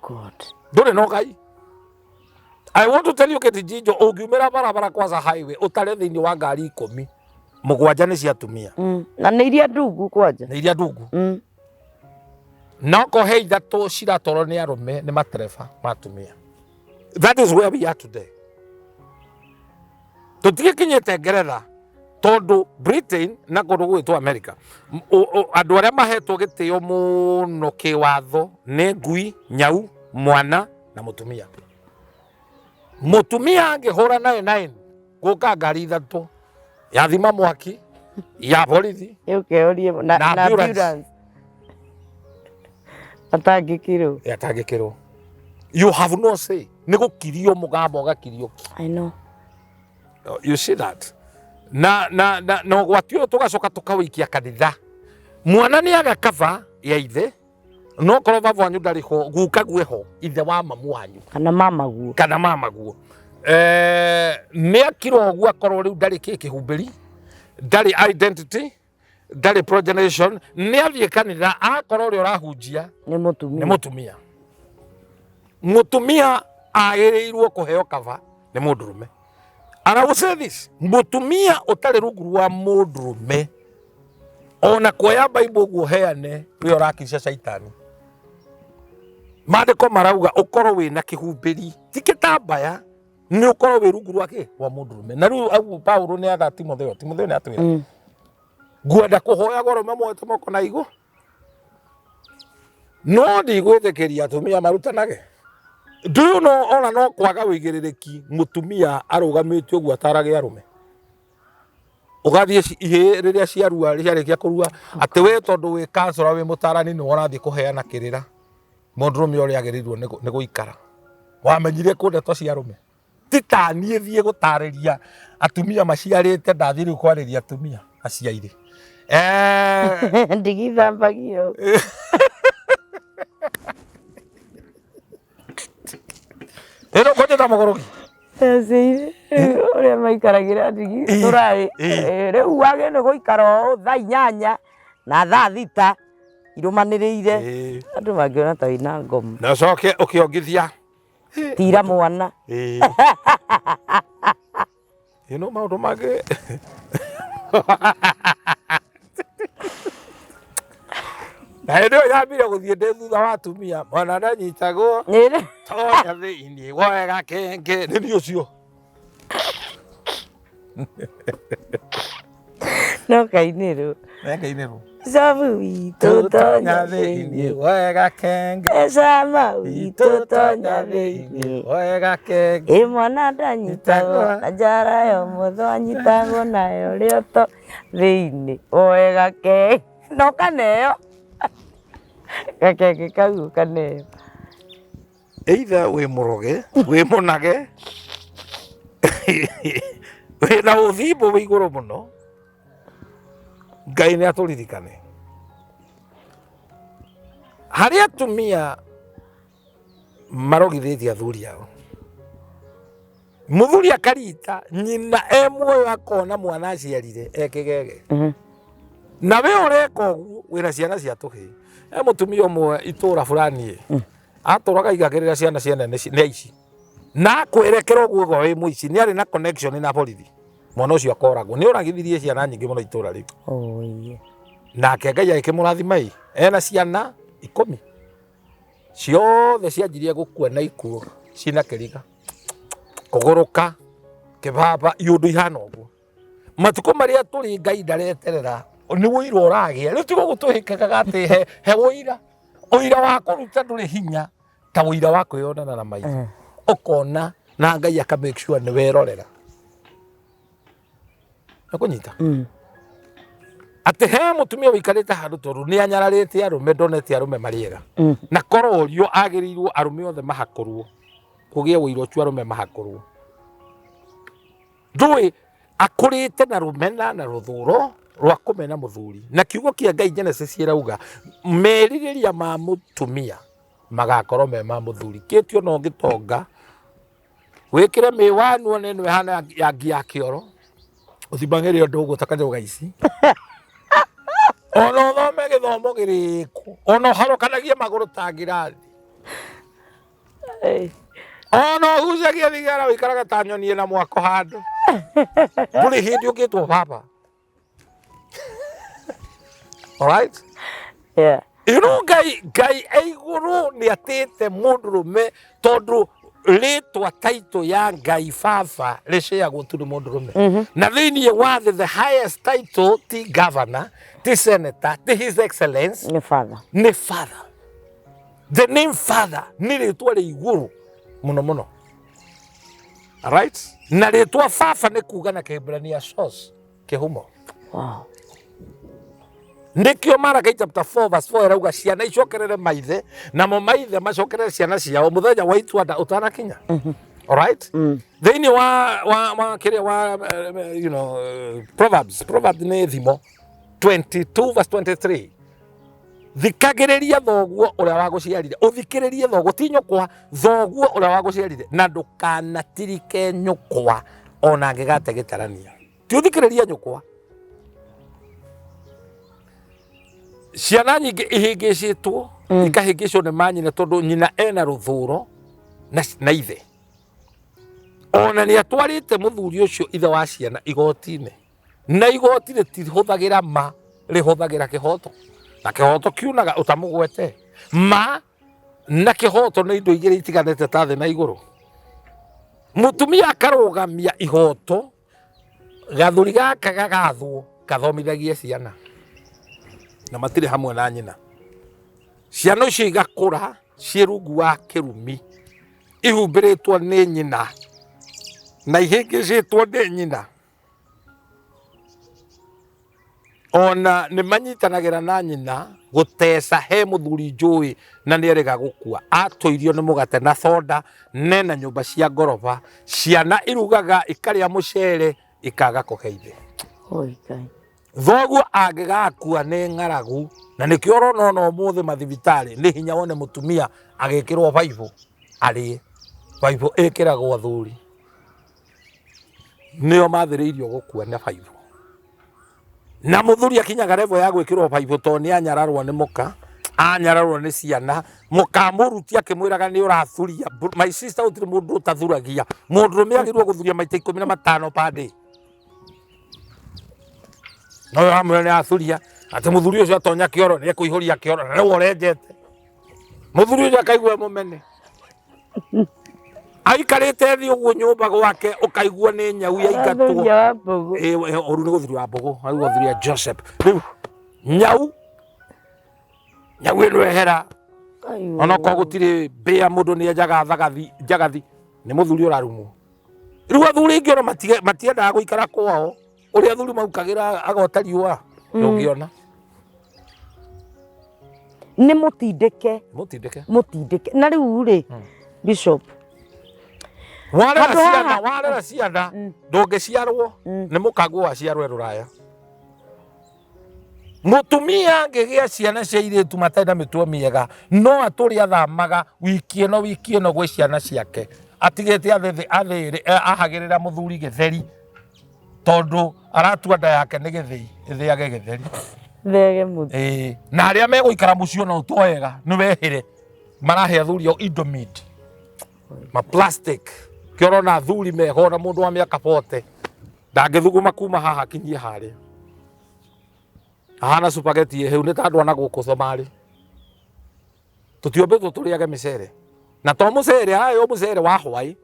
god nduri no gai I want to tell you Ketijijo ungiumira barabara kwaza highway utare thiini wa ngari 10 mugwanja ni cia tumia na ni iria ndungu kwanja ni iria ndungu noko hei thato ciratoro ni arume ni matereba matumia that is where we are today tutigikinyite Ngeretha tondu Britain na kundu gwitwo America andu aria mahetwo gitio muno kiwatho ni ngui nyau mwana na mutumia Mutumia angihura 99 guka ngari ithatu ya thima mwaki ya borithi Ukeorie na ambulance atangikirwo. You have no say. Nego kirio mugambo gakirio. I know. You see that? No gwatio tugacoka tukawikia kanitha. Mwana ni agakava ya ithe. No korwo baba wanyu ndari ho guka gweho ithe wa mamu wanyu kana mama guo ni akiro gwa korwo riu ndari kikihumbiri ndari identity ndari progenation ni athie kanitha akorwo ri urahunjia ni mutumia mutumia agirirwo kuheo kava ni mundurume. And I will say this, mutumia utari rungu rwa mundurume ona kuoya Bible guheane wi urakicia shaitani. Maandiko marauga ukorwo wina kihumbiri ti kitambaya ni ukorwo wi rungu rwake wa mundurume. Na riu au Paulo ni atha Timotheo ni atwira ngwenda kuhoya goro mamoete moko na igu no ndigwithekeria atumia marutanage. Do you know ona no kwaga wigiririki mutumia arugamite uguo atarage arume ugathie ihe riria ciarua riarikia kurua ati we tondu wi kansora wi mutarani ni warathie kuheana kirira mundurume uri agirirwo ni guikara wamenyire kundeto ciarume titanie thie gutariria atumia maciarite ndathiri kwariria atumia aciaire ndigithambagio ero koje ta mogoroki uria maikaragira ndigi turai riu wage ni guikara thaa 8 na thaa 6 irumaniriire andu mangiona ta ina ngomu na coke ukiongithia tira mwana maundu mangĩ na hĩndĩ ĩyo yambire gũthiĩ ndĩ thutha wa atumia mwana ndanyitagwo tonya thĩinĩ woega kenge nĩ niĩ ũcio no kainĩrwo Samu witũ tonya thĩinĩ woega kenge Sama witũ tonya thĩinĩ woega kenge mwana ndanyitagwo na njara yo mũthũ anyitagwo nayo rĩoto thĩinĩ woega kenge no kaneo gakenge kau kaneo either wĩ mũroge wĩ mũnage wĩna ũthimbũ wĩ igũrũ mũno Ngai nĩ atũririkane harĩ atumia marogithĩtie athuri ao mũthuri akarita nyina muoyo akona mwana aciarire ekĩgege na we ũreka ũguo wĩna ciana cia tũhĩĩ mũtumia ũmwe itũra fulani atũraga igagĩrĩra ciana nĩ aici na kwerekera ũguo wĩ mũici nĩ arĩ na connection na borithi mwana ũcio akoragwo nĩ ũragithirie ciana nyingĩ mũno itũra rĩu nake Ngai agĩkĩmũrathima ena ciana 10 ciothe cianjirie gũkua na ikuũ cina kĩriga kũgũrũka kĩbaba iũndũ ihana ũguo matukũ marĩa tũrĩ Ngai ndareterera nĩ wũira ũragĩa rĩu tigo gũtũhĩkaga atĩ he ũira wa kũruta ndũrĩ hinya ta ũira wa kwĩonana na maitho ũkona na Ngai aka make sure nĩ werorera nakunyita ati he mutumia wikarite handu toru ni anyararite arume ndonete arume mariega na kororio agirirwo arume othe mahakorwo kugie wiro chu arume mahakorwo ndui akurite na rumena na ruthuro rwa kumena muthuri na kiugo kia Ngai Genesis irauga meririria ma mutumia magakorwo me ma muthuri kitio no gitonga wikire miwanu nenwe hana ya kioro uthibangere ndu gutakanya ugaisi ono thome githomo giriku ono harokanagia maguru tangirathi ono huzagia thigara wikaraga ta nyoni na mwako handu nduri hindi ungitwo baba alright yeah Ngai eiguru ni atete mundurume tondu litwa title ya Ngai baba riciagwo tu ni mundurume na thiini wa the highest title ti governor ti senator ti his excellence ni father the name father ni litwa ri iguru muno Right? Na rĩtwa baba nĩ kuga na Kĩhibrania source, kĩhumo. Wow. Nikio Malachi chapter 4 verse 4 erauga ciana icokerere maithe na mo maithe macokerere ciana ciao muthenya wa itwanda utanakinya. All right? Thĩinĩ wa kĩrĩa wa you know Proverbs nĩ thimo 22 verse 23. Thikagĩrĩria thoguo ũrĩa wagũciarire, ũthikĩrĩrie thoguo ti nyũkwa, thoguo ũrĩa wagũciarire na ndũkanatirike nyũkwa ona angĩgate gĩtarania. Ti ũthikĩrĩrie nyũkwa. Ciana nyingĩ ihĩngĩcĩtwo ikahĩngĩcwo nĩ manyina tondũ nyina ena rũthũro na ithe. Ona nĩ atwarĩte mũthuri ũcio ithe wa ciana igoti-inĩ, na igoti rĩtihũthagĩra ma, rĩhũthagĩra kĩhoto, na kĩhoto kiunaga ũtamũgwete. Ma na kĩhoto nĩ indo igĩrĩ itiganĩte ta thĩ na igũrũ. Mutumia akarũgamia ihoto, gathuri gaka gagathwo kathomithagie ciana na matirĩ hamwe na nyina. Ciana icio igakũra ciĩ rungu wa kĩrumi, ihumbĩrĩtwo nĩ nyina na ihĩngĩcĩtwo nĩ nyina. Ona nĩ manyitanagĩra na nyina gũteca he mũthuri njũĩ na nĩ erĩga gũkua. Atũirio nĩ mũgate na soda, nena nyũmba cia ngoroba, ciana irugaga ikarĩa mũcere ikaga kũhe ithe. Oi Ngai. Thoguo angĩgakua nĩ ng'aragu, na nĩkĩo ũrona ũmũthĩ mathibitarĩ nĩ hinya wone mũtumia agĩkĩrwo baibũ arĩe. Baibũ ĩkĩragwo athuri, nĩo mathĩrĩirio gũkua na baibũ. Na mũthuri akinyaga level ya gwĩkĩrwo baibũ tondũ nĩ anyararwo nĩ mũka, anyararwo nĩ ciana, mũkamũruti akĩmwĩraga nĩ ũrathuria. My sister, gũtirĩ mũndũ ũtathuragia. Mũndũrũme agĩrĩirwo gũthuria maita 15 per day. No amwe nĩ athuria atĩ mũthuri ũcio atonya kĩoro nĩ ekũihũria kĩoro na rĩu ũrenjete. Mũthuri ũcio akaigua mũmene. Aikarĩte thĩ ũguo nyũmba gwake ũkaigua nĩ nyau yaingatwo. Ũru nĩ gũthuri wa mbũgũ, aigua gũthuri ya Joseph. Rĩu nyau ĩno ehera. Ona kwa gũtirĩ mbĩa mũndũ nĩ enjaga njagathi nĩ mũthuri ũrarumwo. Rĩu athuri aingĩ ona matiendaga gũikara kwao. Ũrĩa athuri maukagĩra agota riũa ndũngĩona. Nĩ mũtindĩke. Na rĩu rĩ Bishop, warera ciana ndũngĩciarwo nĩ mũkanguo waciarwo Rũraya. Mũtumia angĩgĩa ciana cia airĩtu matarĩ na mĩtugo mĩega no atũre athamaga wiki ĩno gwĩ ciana ciake, atigĩte ahagĩrĩra mũthuri gĩtheri tondũ aratua nda yake nĩ gĩthĩi, ĩthĩage gĩtheri. Thege mũthĩ. Na arĩa megũikara mũciĩ ona ũtoega nĩ wehĩre marahe athuri ao Indomid, ma plastic. Kĩorona athuri meho na mũndũ wa mĩaka 40 ndangĩthuguma kuma haha kinyie harĩa. Ahana spaghetti hĩu nĩ ta andũ ana gũkũ Somalia. Tũtiombĩtwo tũrĩage mĩcere. Na to mũcere hayo mũcere wa hwaĩ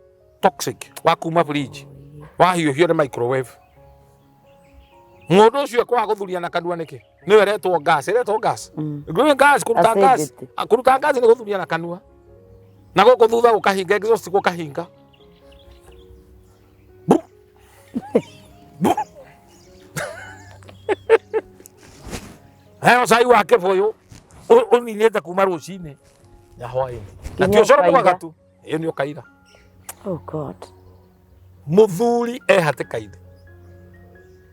toxic wa kuma fridge wahiũhio nĩ microwave. Mũndũ ũcio kwa gũthuria na kanua nĩkĩ? Nĩ eretwo gas, Green gas kũruta gas nĩ gũthuria na kanua. Na gũkũ thutha gũkahinga exhaust gũkahinga. Heo cai wake bũyũ ũninĩte kuma rũcinĩ ya hwaĩ-inĩ. Na ti ũcoro mwaga tu, ĩyo nĩ ũkaira. Oh God. Mũthuri hatĩka-inĩ.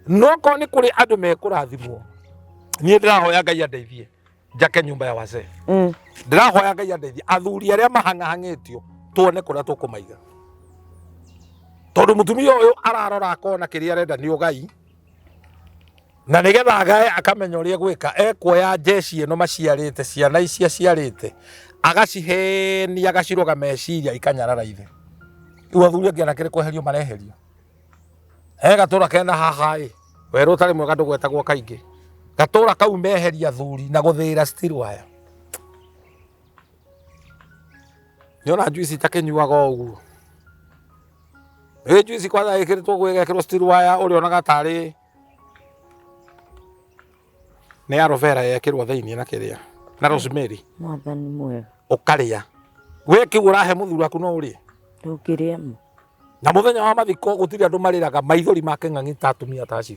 No ko nĩ kũrĩ andũ mekũrathimwo. Niĩ ndĩrahoya Ngai andeithie njake nyũmba ya wazee. Ndĩrahoya Ngai andeithie athuri arĩa mahang'ahang'ĩtio tuone kũrĩa tũkũmaiga. Tondũ mũtumia ũyũ ararora akona kĩrĩa arenda nĩ ũgai. Na nĩgetha agae akamenya ũrĩa gwĩka, ekuoya njeci ĩno maciarĩte, ciana icia ciarĩte, agacihenia agaciroga meciria ikanyarara ithe. Rĩu athuri angĩ anake nĩ kweherio mareherio. He gatũra kena haha werũ ũtarĩ mwega ndũgwetagwo kaingĩ. Gatũra kau meheria athuri na gũthĩĩra steel wire. Nĩona juice itakĩnyuaga ũguo. Juice kwanza ĩkĩrĩtwo gwĩkĩrwo steel wire ũrĩa onaga tarĩ nĩ aloe vera yekĩrwo thĩinĩ na kĩrĩa na rosemary. Mwathani mwega. Ũkarĩa. We kĩu ũrahe mũthuri waku no ũrĩe. Ndũngĩrĩa mu. na muthenya wa mathiko gutiri andu mariraga maithori make ng'ang'i ta atumia ta acio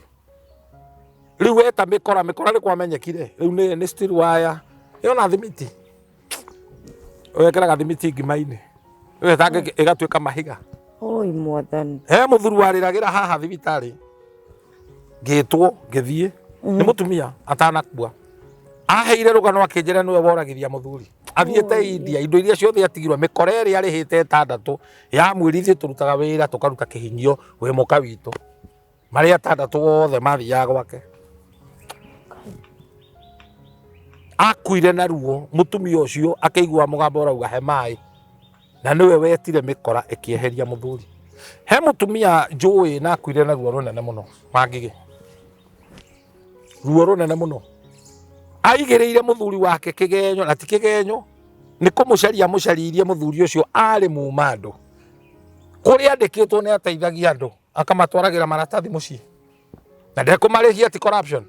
riu eta mikora ni kwamenyekire riu ni still wire yo na thimiti wekeraga thimiti ngima-ini wetange igatuika mahiga oi mwathani he muthuru wariragira haha thibitari ngitwo ngithie ni mutumia atanakua aheire rugano akinjira niwe woragithia muthuri athiete India indo iria ciothe atigirwo mikore ri arihite 6 ya mwiri thi turutaga wira tukaruta kihinyio we muka witu mari 6 wothe mathiaga gwake akuire na ruo mutumia ucio akaigua mugambo urauga he mai na niwe wetire mikora ikieheria muthuri he mutumia njui na akuire na ruo runene muno Wangigi ruo runene muno aigereire muthuri wake kigenyo na ti kigenyo ni kumucaria mucariirie muthuri ucio ari mumandu kuria andikitwo ni ateithagia andu akamatwaragira maratathi mucii na ndekumarihia ti corruption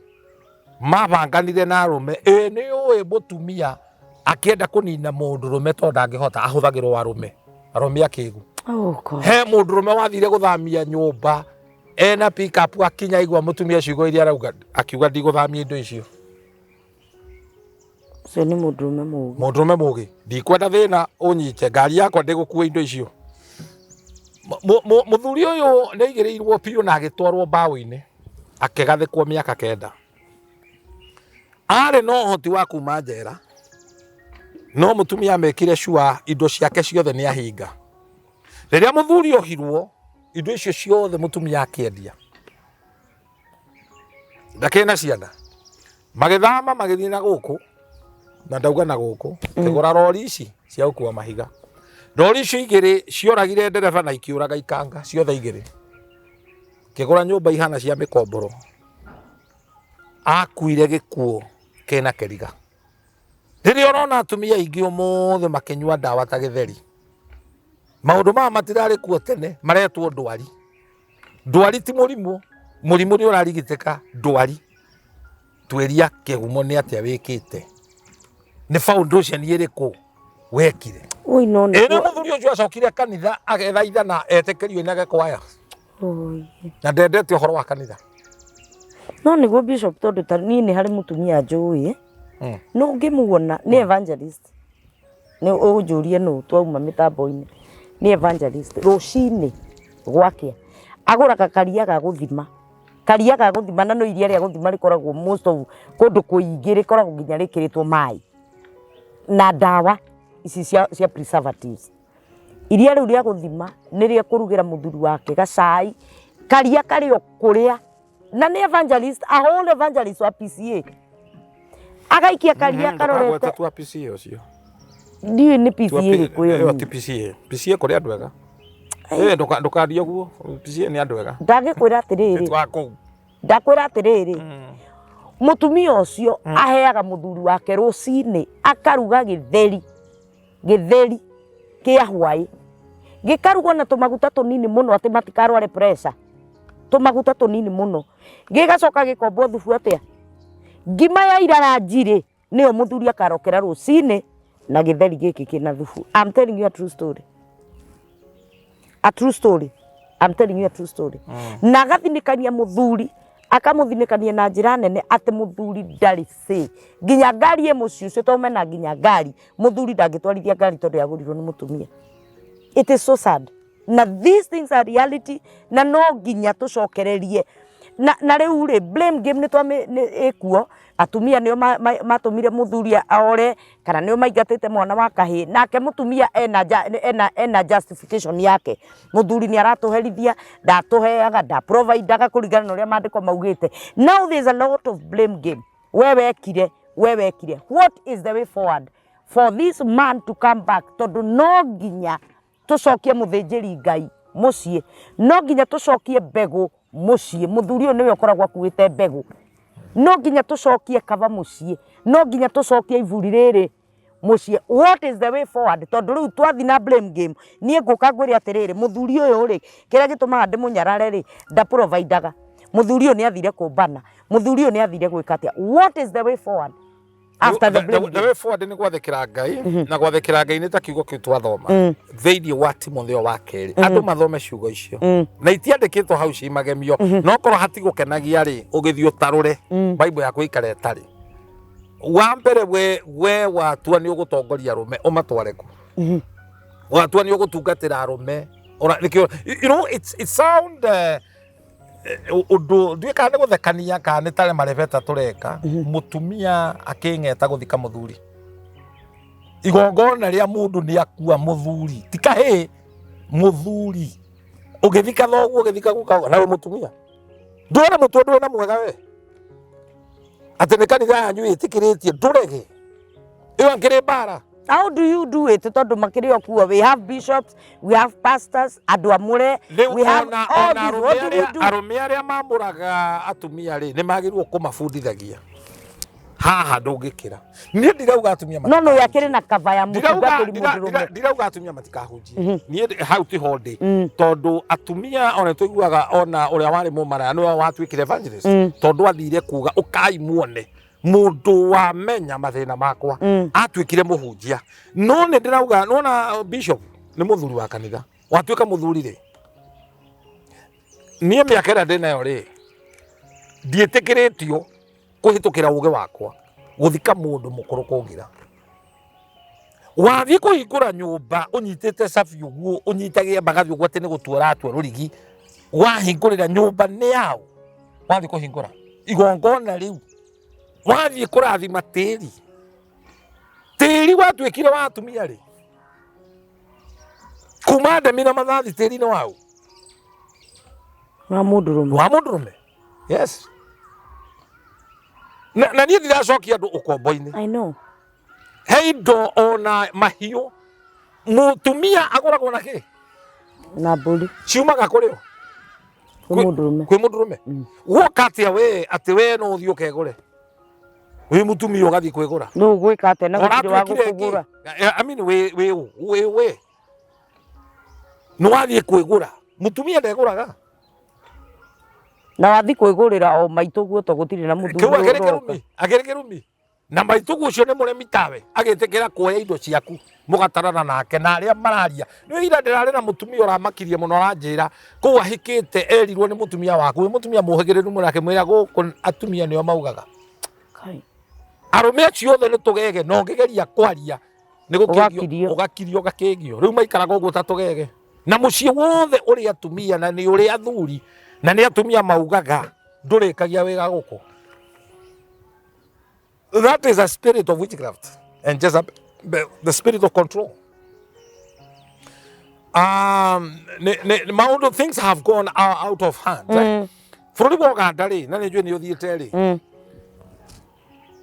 mabanganire na arume ni uwe mutumia akienda kunina mundurume tondu angihota ahuthagirwo arume akigu he mundurume wathire guthamia nyumba ena pick up akinya igwa mutumia ciugo iria arauga akiuga ndiguthamia indo icio se ni mundurume mugi ndikwenda thina unyite ngari yakwa ndigukua indo icio muthuri uyu ni igirirwo piu na agitwarwo mbaũ-ini akigathikwo miaka 9 ari no hoti wa kuma njera no mutumia mekire shua indo ciake ciothe ni ahinga riria muthuri ohirwo indo icio ciothe mutumia akiendia ndakena ciana magithama magithie na guku na ndauga na guku kigura rori ici cia gukua mahiga rori icio igiri cioragire ndereba na ikiuraga ikanga ciothe igiri kigura nyumba ihana cia mikomboro akuire gikuo kena keriga riria urona atumia ingi umothe makinyua ndawa ta githeri maundu mama matirari kuo tene maretwo ndwari ti murimu ni urarigiteka ndwari tweria kigumo ni atia wikite ni foundation iriku wekire oi no ene muthuri ucio acokire kanitha agethaitha na etekerio ni agekwaya oi na ndendete uhoro wa kanitha no niguo bishop tondu tani ni hari mutumia njui no ngimuona ni evangelist ni ujurie no twauma mitambo-ini ni evangelist rucini gwake aguraga karia ga guthima na no iria ria guthima rikoragwo most of kundu kuingi rikoragwo nginya rikiritwo mai na dawa ici cia preservatives iria riu ria guthima ni ria kurugira muthuri wake gacai karia kario kuria na ni evangelist a whole evangelist wa PCA agaikia karia karorete tu PCA ucio ndiye ni PCA kuyo ti PCA kuri andu ega ndukaria guo PCA ni andu ega ndagikwira atiriri mutumia ucio aheaga muthuri wake rucini akaruga githeri kia hwai gikarugwo na tumaguta tunini muno ati matikarware pressure tumaguta tunini muno gigacoka gikombwo thubu atia ngima ya irara njiri niyo muthuri akarokera rucini na githeri giki kina thubu. I'm telling you a true story. I'm telling you a true story. Na gathinikania muthuri akamuthinikania na njira nene ati muthuri ndari si nginya ngari muciu ucio tomena nginya ngari muthuri ndangitwarithia ngari tondu yagurirwo ni mutumia. It is so sad. Na these things are reality na no nginya tucokererie na riu ri blame game ni twa ekuo atumia nio matumire muthuri aore kana nio maingatite mwana wa kahi nake mutumia ena justification yake muthuri ni aratuherithia ndatuheaga nda provideaga kurigana na uria mandiko maugite. Now there is a lot of blame game. Wewe ekire what is the way forward for this man to come back tondu no nginya tucokie muthinjiri Ngai mucii no nginya tucokie mbegu mucii muthuri uyu niwe ukoragwo akuite mbegu no nginya tucokie kava mucii no nginya tucokie iburi riri mucii. What is the way forward tondu riu twathi na blame game nie nguka ngwire atiriri muthuri uyu ri kiria gitumaga ndimunyarare ri nda provideaga muthuri uyu ni athire kumbana muthuri uyu ni athire gwikatia. What is the way forward? after the blame the way forward ni gwathikira Ngai na gwathikira Ngai ni ta kiugo kiu twathoma theirie wa Timotheo wa keri andu mathome ciugo icio na itiandikitwo hau ci magemio no korwo hatigukenagia ri ugithio tarure Bible yakwa ikare tari wa mbere we watua ni ugutongoria rume umatware ku watua ni ugutungatira rume ora nikio you know it sound undu ndui kana guthekania kana tare mareveta tureka mutumia akingeta guthika muthuri igongona ria mundu ni akua muthuri tikahe muthuri ugithika thoguo ugithika guka na mutumia ndona mutundu na mwega we ati ni kanitha yanyu itikiritie ndurege iyo ngire bara. How do you do it? Tondu makiri okuo we have bishops, we have pastors, andu amure, we have all these. What do we do? Arume aria mamuraga atumia ri ni magirwo kumabundithagia haha ndungikira ni ndirauga atumia no yakiri na kava ya mutungaturi mundurume ndirauga atumia matikahunjie ni how to hold it tondu atumia ona tuiguaga ona uria wari mumara no watwikire evangelist tondu athire kuga ukai muone mundu wa menya mathina makwa atwikire muhunjia no ni ndirauga nona bishop ni muthuri wa kanitha watwika muthuri ri nie miakera ndinayo ri ndietikiritio kuhitukira uge wakwa guthika mundu mukuru kungira wathi kuhingura nyumba unyitite safi uguo unyitage bagathi uguo tene gutura atwa rurigi wahingurira nyumba ni yao wathi kuhingura igongona riu wathi kurathima tiri watwikire wa atumia ri kumande mina mathathi tiri ni wao wa mundurume yes na nie ndiracokia andu ukombo-ini. I know. Heindo ona mahiu mutumia agoragwo na ki na mburi ciumaga kurio kwi mundurume woka ati we no uthio kegure wi mutumia ugathi kwigura no gwika ate na gutire wa gukugura I mean we no wathi kwigura mutumia ndeguraga na wathi kwigurira o maituguo to gutire na mundu agerekerumi na maituguo cio ni muremi tawe agitikira kuoya indo ciaku mugatarana nake na aria mararia ni ira ndirare na mutumia uramakirie muno aranjira ku ahikite erirwo ni mutumia waku wi mutumia muhigireru murake mwira guku atumia nio maugaga kai arume acio othe ni tugege no ngigeria kwaria ni gukirio ugakirio gakigio riu maikaraga uguo ta tugege na mucie wothe uri atumia na ni uri athuri na ni atumia maugaga ndurikagia wega guku. That is a spirit of witchcraft and just the spirit of control. Maundu things have gone out of hand. Fururi boga ndari na ni jwe ni uthiite ri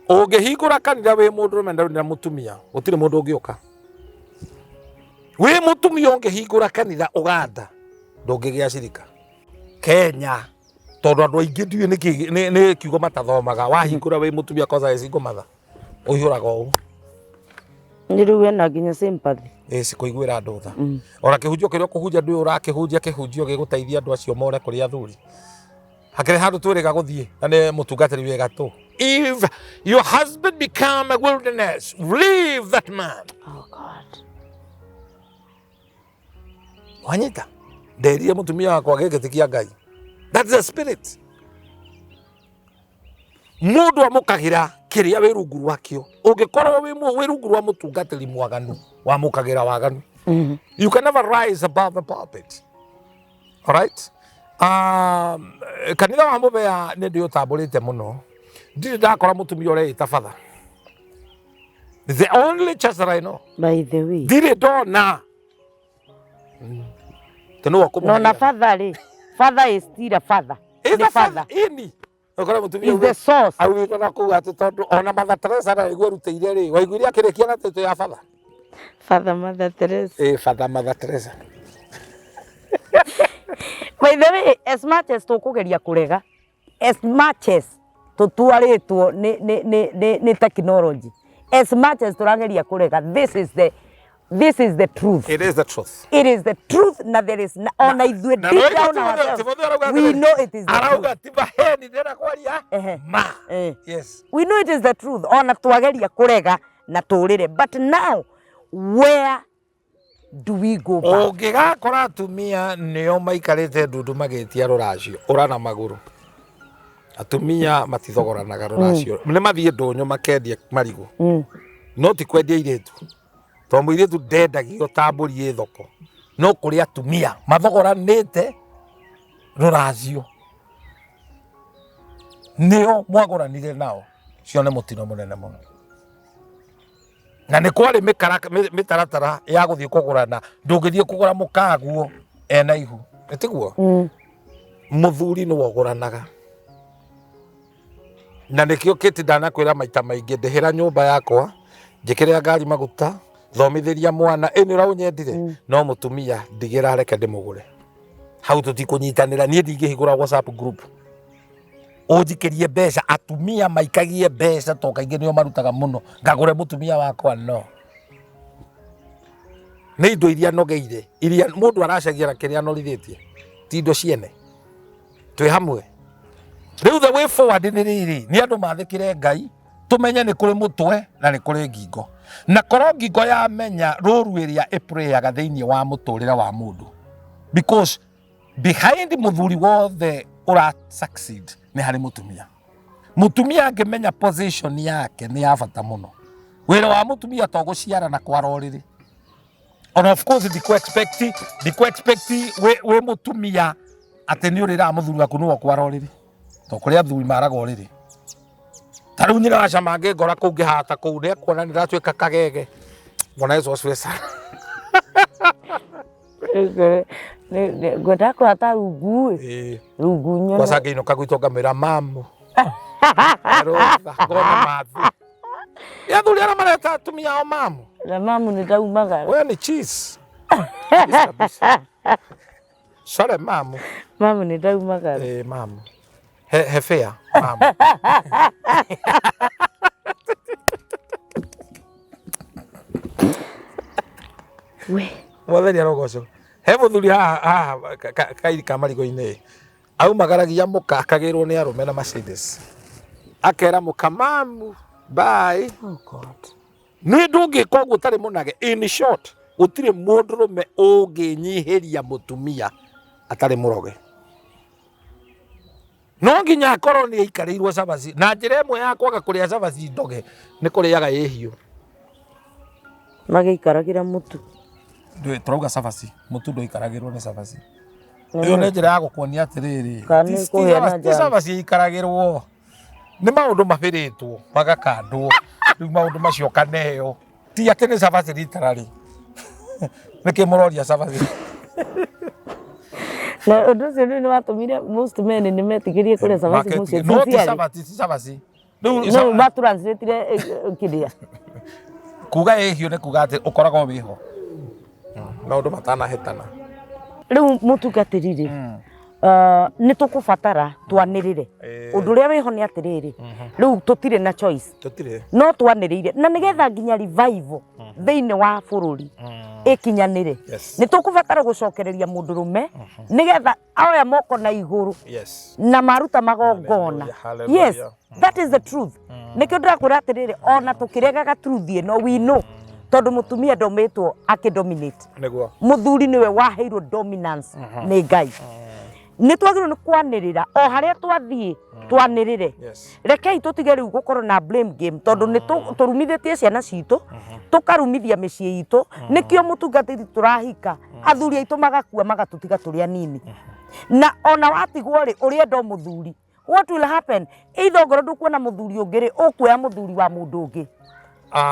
ungihingura kanitha wi mundu rume na mutumia gutire mundu ungiuka wi mutumia ungihingura kanitha uganda ndungigia cirika Kenya tondu andu aingi ndiu ni kiugo matathomaga wahingura wi mutumia koza ecingo matha uyuraga u ni riu ena nginya sympathy cikuiguira andu tha ora kihunjio kiria kuhunjia ndu urakihunjia kihunjio giguteithia andu acio more kuri athuri hakire handu twiriga guthie na ni mutungatiri wega tu. If your husband become a wilderness, leave that man. Oh God. Wanyita nderie mutumia wakwa gegetikia Ngai. That's the spirit. Mundu amukagira kiria wi rungu rwakio ungikorwo wi rungu rwa mutungatiri mwaganu wamukagira waganu. You can never rise above the pulpit. All right? Kanitha wa mubea ni ndio tamburite muno ndiri ndakora mutumia ore itafatha. The only church that I know. By the way. Ndiri ndona. No na father ri. Father is still a father. Is the father. Ini. Okora mutumia is the source. Awi kana kuga tondu ona Mother Teresa na igwe ruteire ri. Waiguria kirekia na teto ya father. Father Mother Teresa. Father Mother Teresa. By the way, as much as tukugeria kurega, as much as tutuaritwo ni technology, as much as turageria kurega, this is the This is the truth. It is the truth. It is the truth. Na there is on deep down ourselves. We know it is the truth. Yes. We know it is the truth. Ona twageria kurega na turire. But now, where do we go back? Ungigakora atumia nio maikarite ndundu magitia ruracio urana maguru. Atumia matithogoranaga ruracio. Ni mathie ndonyo makendia marigu. No ti kwendia iretu. To muiretu ndendagio tamburi thoko. No kuri atumia mathogoranite ruracio. Nio mwagoranire nao. Cione mutino munene muno. Na nĩ kwarĩ mĩtaratara ya gũthiĩ kũgũrana ndũngĩthiĩ kũgũra mũkaguo ena ihu ĩtiguo mũthuri nĩ wogũranaga na nĩkĩo kĩti ndanakwĩra maita maingĩ ndĩhĩra nyũmba yakwa njĩkĩrĩra ngari maguta thomithĩria mwana ĩnĩ ũraũnyendire no mũtumia ndigĩra reke ndĩmũgũre hau tũtikũnyitanĩra niĩ ndingĩhingũra WhatsApp group Ojikirie mbeca atumia maikagie mbeca to kaingĩ nĩo marutaga mũno ngagũre mũtumia wakwa no nĩ indo iria nogeire iria mũndũ aracagia kĩrĩa norithĩtie ti indo ciene twĩ hamwe rĩu the way forward nĩ rĩrĩ nĩ andũ mathĩkĩre Ngai tũmenye nĩ kũrĩ mũtwe na nĩ kũrĩ ngingo na korwo ngingo yamenya rũru ĩrĩa ĩprayaga thĩinĩ wa mũtũrĩre wa mũndũ because behind mũthuri wothe ura succeed ni hari mutumia mutumia angimenya position yake ni ya bata muno wira wa mutumia to guciara na kwara oriri and of course ndiko expect we mutumia ati ni urira muthuri waku no kwara oriri to kuri athuri maraga oriri taru nyira aca mange ngora kungi hata kuu ne kuona ni ratwika kagege ngona Yesu swesa Gwenda ko ata rugu rugu nyono kwa sake ino kaguitoga mera mamu aroza ngona mathi ya thuri ara mareta atumia o mamu na mamu ni daumaga we ni cheese sare mamu ni daumaga mamu he fair mamu we mwathani arogoco he muthuri ha kairi kamarigo-inĩ aumagaragia mũka akagĩrwo nĩ arũme na Mercedes akera mũka mamu bye oh God nĩ ndũngĩka ũguo ũtarĩ mũnage in short gũtirĩ mũndũrũme ũngĩnyihĩria mũtumia atarĩ mũroge no nginya akorwo nĩ aikarĩirwo cabaci na njĩra ĩmwe ya kwaga kũrĩa cabaci ndoge nĩ kũrĩaga ĩhiũ magĩikaragĩra mũtu ndwe turauga cabaci mutu ndoikaragirwo ni cabaci iyo nĩ njĩra ya gũkuonia atĩrĩrĩ ti cabaci ikaragirwo nĩ maũndũ mabĩrĩtwo magakandwo rĩu maũndũ macio kaneo ti atĩ nĩ cabaci ritararĩ nĩkĩ mũroria cabaci na ũndũ ũcio nĩ watũmire most men nĩ metigĩrie kũrĩa cabaci mũciĩ no ti cabaci no matranslate kĩrĩa kuga ĩhiũ nĩ kuga atĩ ũkoragwo wĩho maũndũ matanahĩtana rĩu mũtungatĩri nĩ tũkũbatara twanĩrĩre ũndũ ũrĩa wĩho nĩ atĩrĩrĩ rĩu tũtirĩ na choice no twanĩrĩire na nĩgetha nginya revival thĩinĩ wa bũrũri ĩkinyanĩre nĩ tũkũbatara gũcokereria mũndũrũme nĩgetha oya moko na igũrũ na maruta magongona yes that is the truth nĩkĩo ndĩrakwĩra atĩrĩrĩ ona tũkĩregaga truth ĩno we know tondu mutumia ndometwo akidominate muthuri niwe waheirwo dominance ni Ngai ni twagirwo ni kwanirira o haria twathie twanirire rekei tutige riu gukorwo na blame game tondu ni turumithitie ciana citu tukarumithia micii itu nikio mutungatiri turahika athuri aitu magakua magatutiga turi anini na ona watigwo ri uria ndo muthuri what will happen either ngoro ndukuona muthuri ungiri ukuoya muthuri wa mundu ungi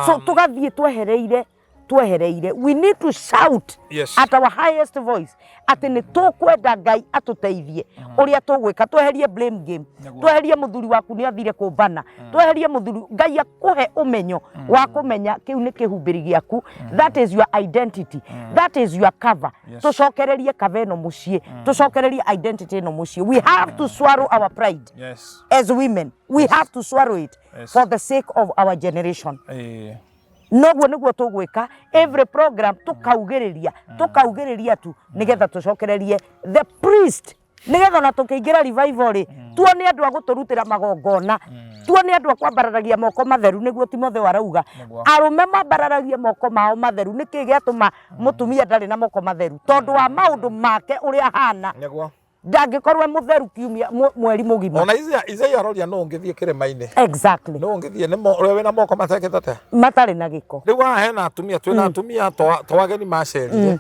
so tugathie twehereire we need to shout at our highest voice ati ni tukwenda Ngai atuteithie uria tugwika tweherie blame game tweherie muthuri waku ni athire kumbana tweherie muthuri Ngai akuhe umenyo wa kumenya kiu ni kihumbiri giaku that is your identity that is your cover tucokererie kaveno mucie tucokererie identity no mucie we have to swallow our pride as women we have to swallow it for the sake of our generation noguo niguo tugwika every program tukaugiriria tu nigetha tucokererie the priest nigetha na tukiingira revival tuone andu aguturutira magongona tuone andu akwambararagia moko matheru niguo Timotheo arauga arume mambararagia moko mao matheru niki giatuma mutumia ndari na moko matheru tondu wa maundu make uria hana ndangikorwo mutheru kiumia mweri mugima ona ize aroria no ngithie kirema-ini exactly no ngithie ni wewe na moko matekete matari na giko riu hena atumia twina atumia twageni macerire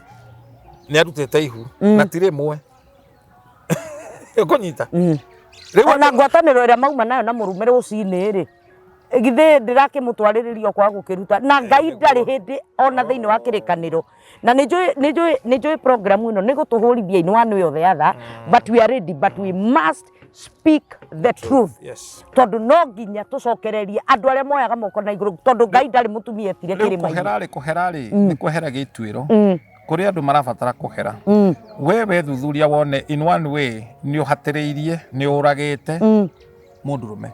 ni arutite ihu na tirimwe kunyita riu ona ngwataniro ria mauma nayo na murumire ucini ri githe ndirakimutwariririo kwa gukiruta na Ngai ndari hindi ona thiini wa kirikaniro na nijui program ino ni gutuhurithia in one way or the other but we are ready but we must speak the truth tondu no nginya tucokererie andu aria moyaga moko na iguru tondu Ngai ndari mutumia etire kirima kuherari ni kuhera gitwiro kuri andu marabatara kuhera wewe thuthuria wone in one way ni uhatiriirie ni uragite mundurume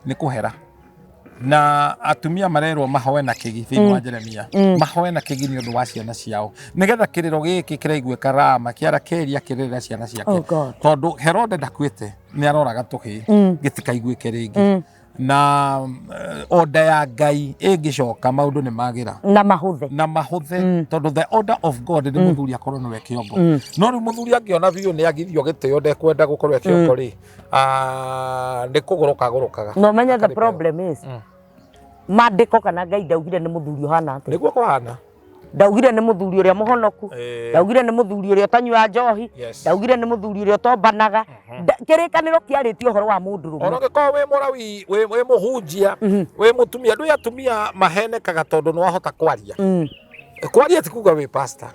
ni kuhera na atumia marerwo mahoe na kigi thiini wa Jeremia mahoe na kigi ni undu wa ciana ciao nigetha kiriro giki kiraigwe karama kiara keria kirira ciana ciake tondu Herode ndakwite ni aroraga tuhi gitikaiguike ringi na order ya Ngai ingicoka maundu ni magira na mahuthe tondu the order of God ni muthuri akorwo ni we kiongo no ri muthuri angiona biu ni agithio gitio ndekwenda gukorwo kiongo ri ni gurukaga no menya the problem is mandiko kana Ngai ndaugire ni muthuri uhana ati niguo kuhana ndaugire ni muthuri uria muhonoku ndaugire ni muthuri uria tanywa njohi ndaugire ni muthuri uria tombanaga kirikaniro kiaritio horo wa mundurume ona ngiko we murawi we muhunjia we mutumia ndu atumia mahenekaga tondu no ahota kwaria kwaria ti kuga we pastor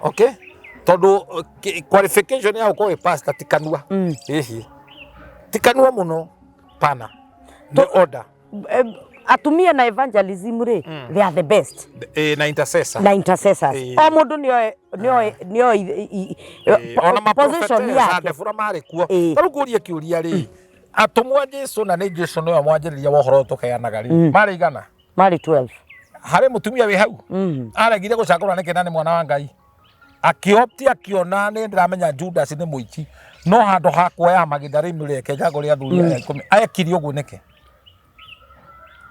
okay tondu qualification ya uko we pastor tikanua hihi tikanua muno pana the order atumia na evangelism ri they are the best na intercessors o mundu nio ona maposition yake fura mari kuo taru kuria kiuria ri atumwa Jesu na ni Jesu no amwanjiriria wohoro tukeanaga ri mari igana mari 12 hari mutumia wi hau aragire gucakura niki nani mwana wa Ngai akiopti akiona ni ndiramenya Judas ni muici no handu hakwa ya magidari mureke jago ria thuri ya 10 ayekiri uguo niki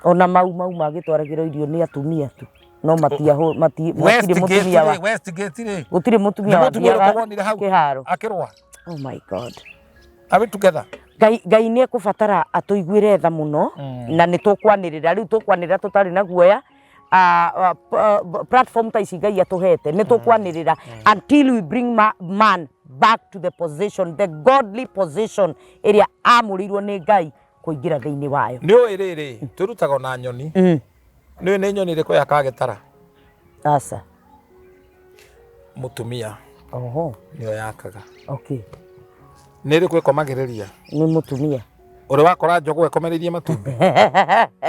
ona mau magitwaragiro irio ni atumia tu no matire mutumia wa Westgate ri gutire mutumia wa kiharo akirwa oh my god are we together Ngai ni ekubatara atuiguire tha muno na ni tukwanirira riu tukwanirira tutari na guoya platform ta ici Ngai atuhete ni tukwanirira until we bring man back to the position the godly position area amurirwo ni Ngai kuingira thiini wayo ni oiriri turutaga na nyoni ni nyoni riko yakagitara asa mutumia niyo yakaga okay ni riko ikomagiriria ni mutumia uri wakora njogu ikomererie matumbi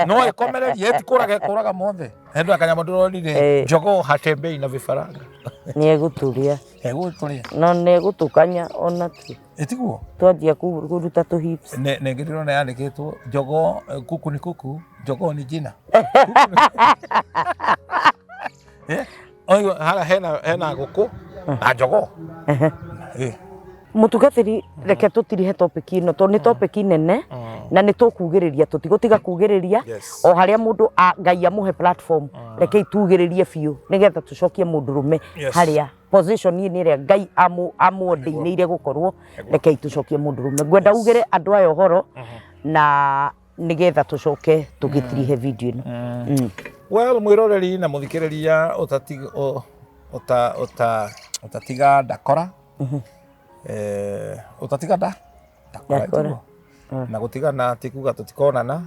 no ikomererie etikuraga mothe endu akanyama ndurorire njogu hatembei na vifaranga ni eguturia no ni egutukanya ona tu etiguo twanjia kuruta tu hips ne ngirirona yandikitwo njogu kuku ni kuku njogu ni jina oyo hala hena guku na njogu mutugathiri reke tutirihe topic ino to ni topic nene na ni tukugiriria tutigutiga kugiriria o haria mundu Ngai amuhe platform reke itugiririe biu nigetha tucokie mundurume haria position ni ria Ngai amuondeire gukorwo reke itucokie mundurume gwenda ugire andu ayo horo na nigetha tucoke tugitirihe video ino well mwiroreri na muthikiriria utatiga ndakora utatiga ndakora na gutigana tikuga tutikonana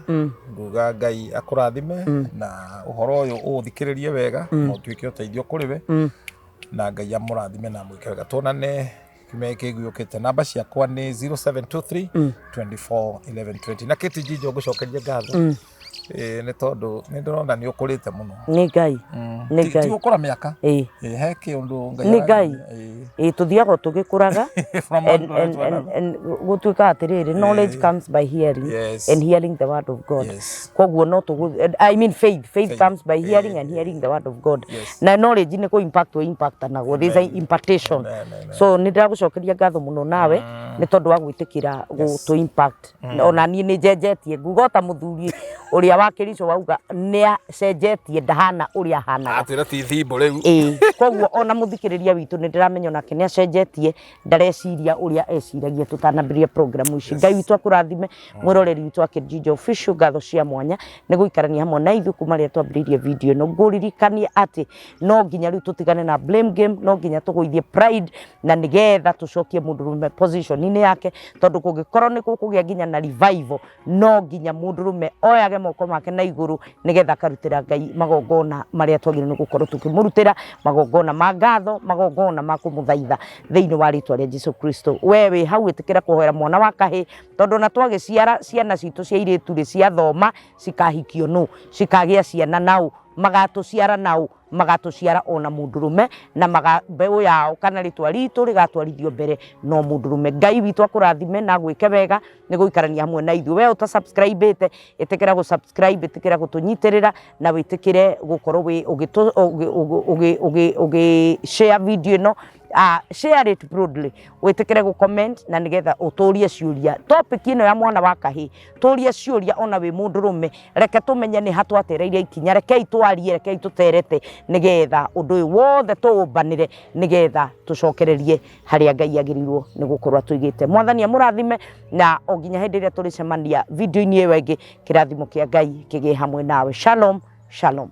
nguga Ngai akurathime na uhoro uyu uthikiririe wega no twike uteithio kuri we na Ngai amurathime na mwike wega tonane kimeke guyukite namba ciakwa ni 0723 24 11 20 na kiti jijo gucokeria ngatho nä tondå nä ndä rona nä å kå rä te må no nä ngai ti gå kå ra mä aka he kä å ndå nä ngai tå thiaga tå gä kå raga gå tuä ka atä rä rä knowledge comes by hearing and hearing the word of God koguo no I mean faith comes by hearing and hearing the word of God na knowledge nä kå impact nago there is an impartation so nä ndĩra gå cokeria ngatho må no nawe nä tondå wa gwä tä kä ra gå impact ona niä nä njenjetie ngugota må thuri å rä a wakä rico wauga nä acenjetie ndahana å rä a hanaga atä ra ti thimbo rä u koguo ona må thikä rä ria witå nä ndä ramenya onake nä acenjetie ndareciria å rä a eciragia tå tanambä ria programu ici ngai witå akå rathime mwä roreri witå akä official ngatho cia mwanya nä gå ikarania hamwe na ithuä kuma rä a twambä rä irie video no ngå ririkanie atä no nginya rä u tå tigane na blame game no nginya tå gå ithie pride na nä getha tå cokie må ndå rå me position-inä yake tondå kå ngä korwo nä gå kå gä a nginya na revival no nginya må ndå rå me oyage moko make na igå rå nä getha akarutä ra ngai magongona marä a twagä nä gå korwo tå kä må rutä ra magongona ma ngatho magongona ma kå må thaitha thä-inä wa rĩtwa rĩa Jesu Kristo we wĩ hau ĩtĩkĩra kũhoera mwana wa kahĩ tondũ na twagĩciara ciana citũ cia airĩtu rĩ ciathoma cikahikio nũ cikagĩa ciana naũ magatũciara naũ magatũciara ona mũndũrũme na mbeũ yao kana rĩtwa ritũ rĩgatwarithio mbere no mũndũrũme ngai witũ akũrathime na gwĩke wega nĩ gũikarania hamwe na ithuĩ we ũta subscribe-ĩte ĩtĩkĩra gũ subscribe ĩtĩkĩra gũtũnyitĩrĩra na wĩtĩkĩre gũkorwo ũgĩ share video ĩno share it broadly wĩtĩkĩre gũ comment na nĩgetha ũtũrie ciũria topic ĩno ya mwana wa kahĩ tũrie ciũria ona wĩ mũndũrũme reke tũmenye nĩ ha twatereire ikinya rekei twarie rekei tũterete nĩgetha ũndũ ũyũ wothe tũũmbanĩre nĩgetha tũcokererie harĩa ngai agĩrĩirwo nĩ gũkorwo atũigĩte mwathani amũrathime na o nginya hĩndĩ ĩrĩa tũrĩcemania video-inĩ ĩyo ĩngĩ kĩrathimo kĩa ngai kĩgĩe hamwe nawe shalom shalom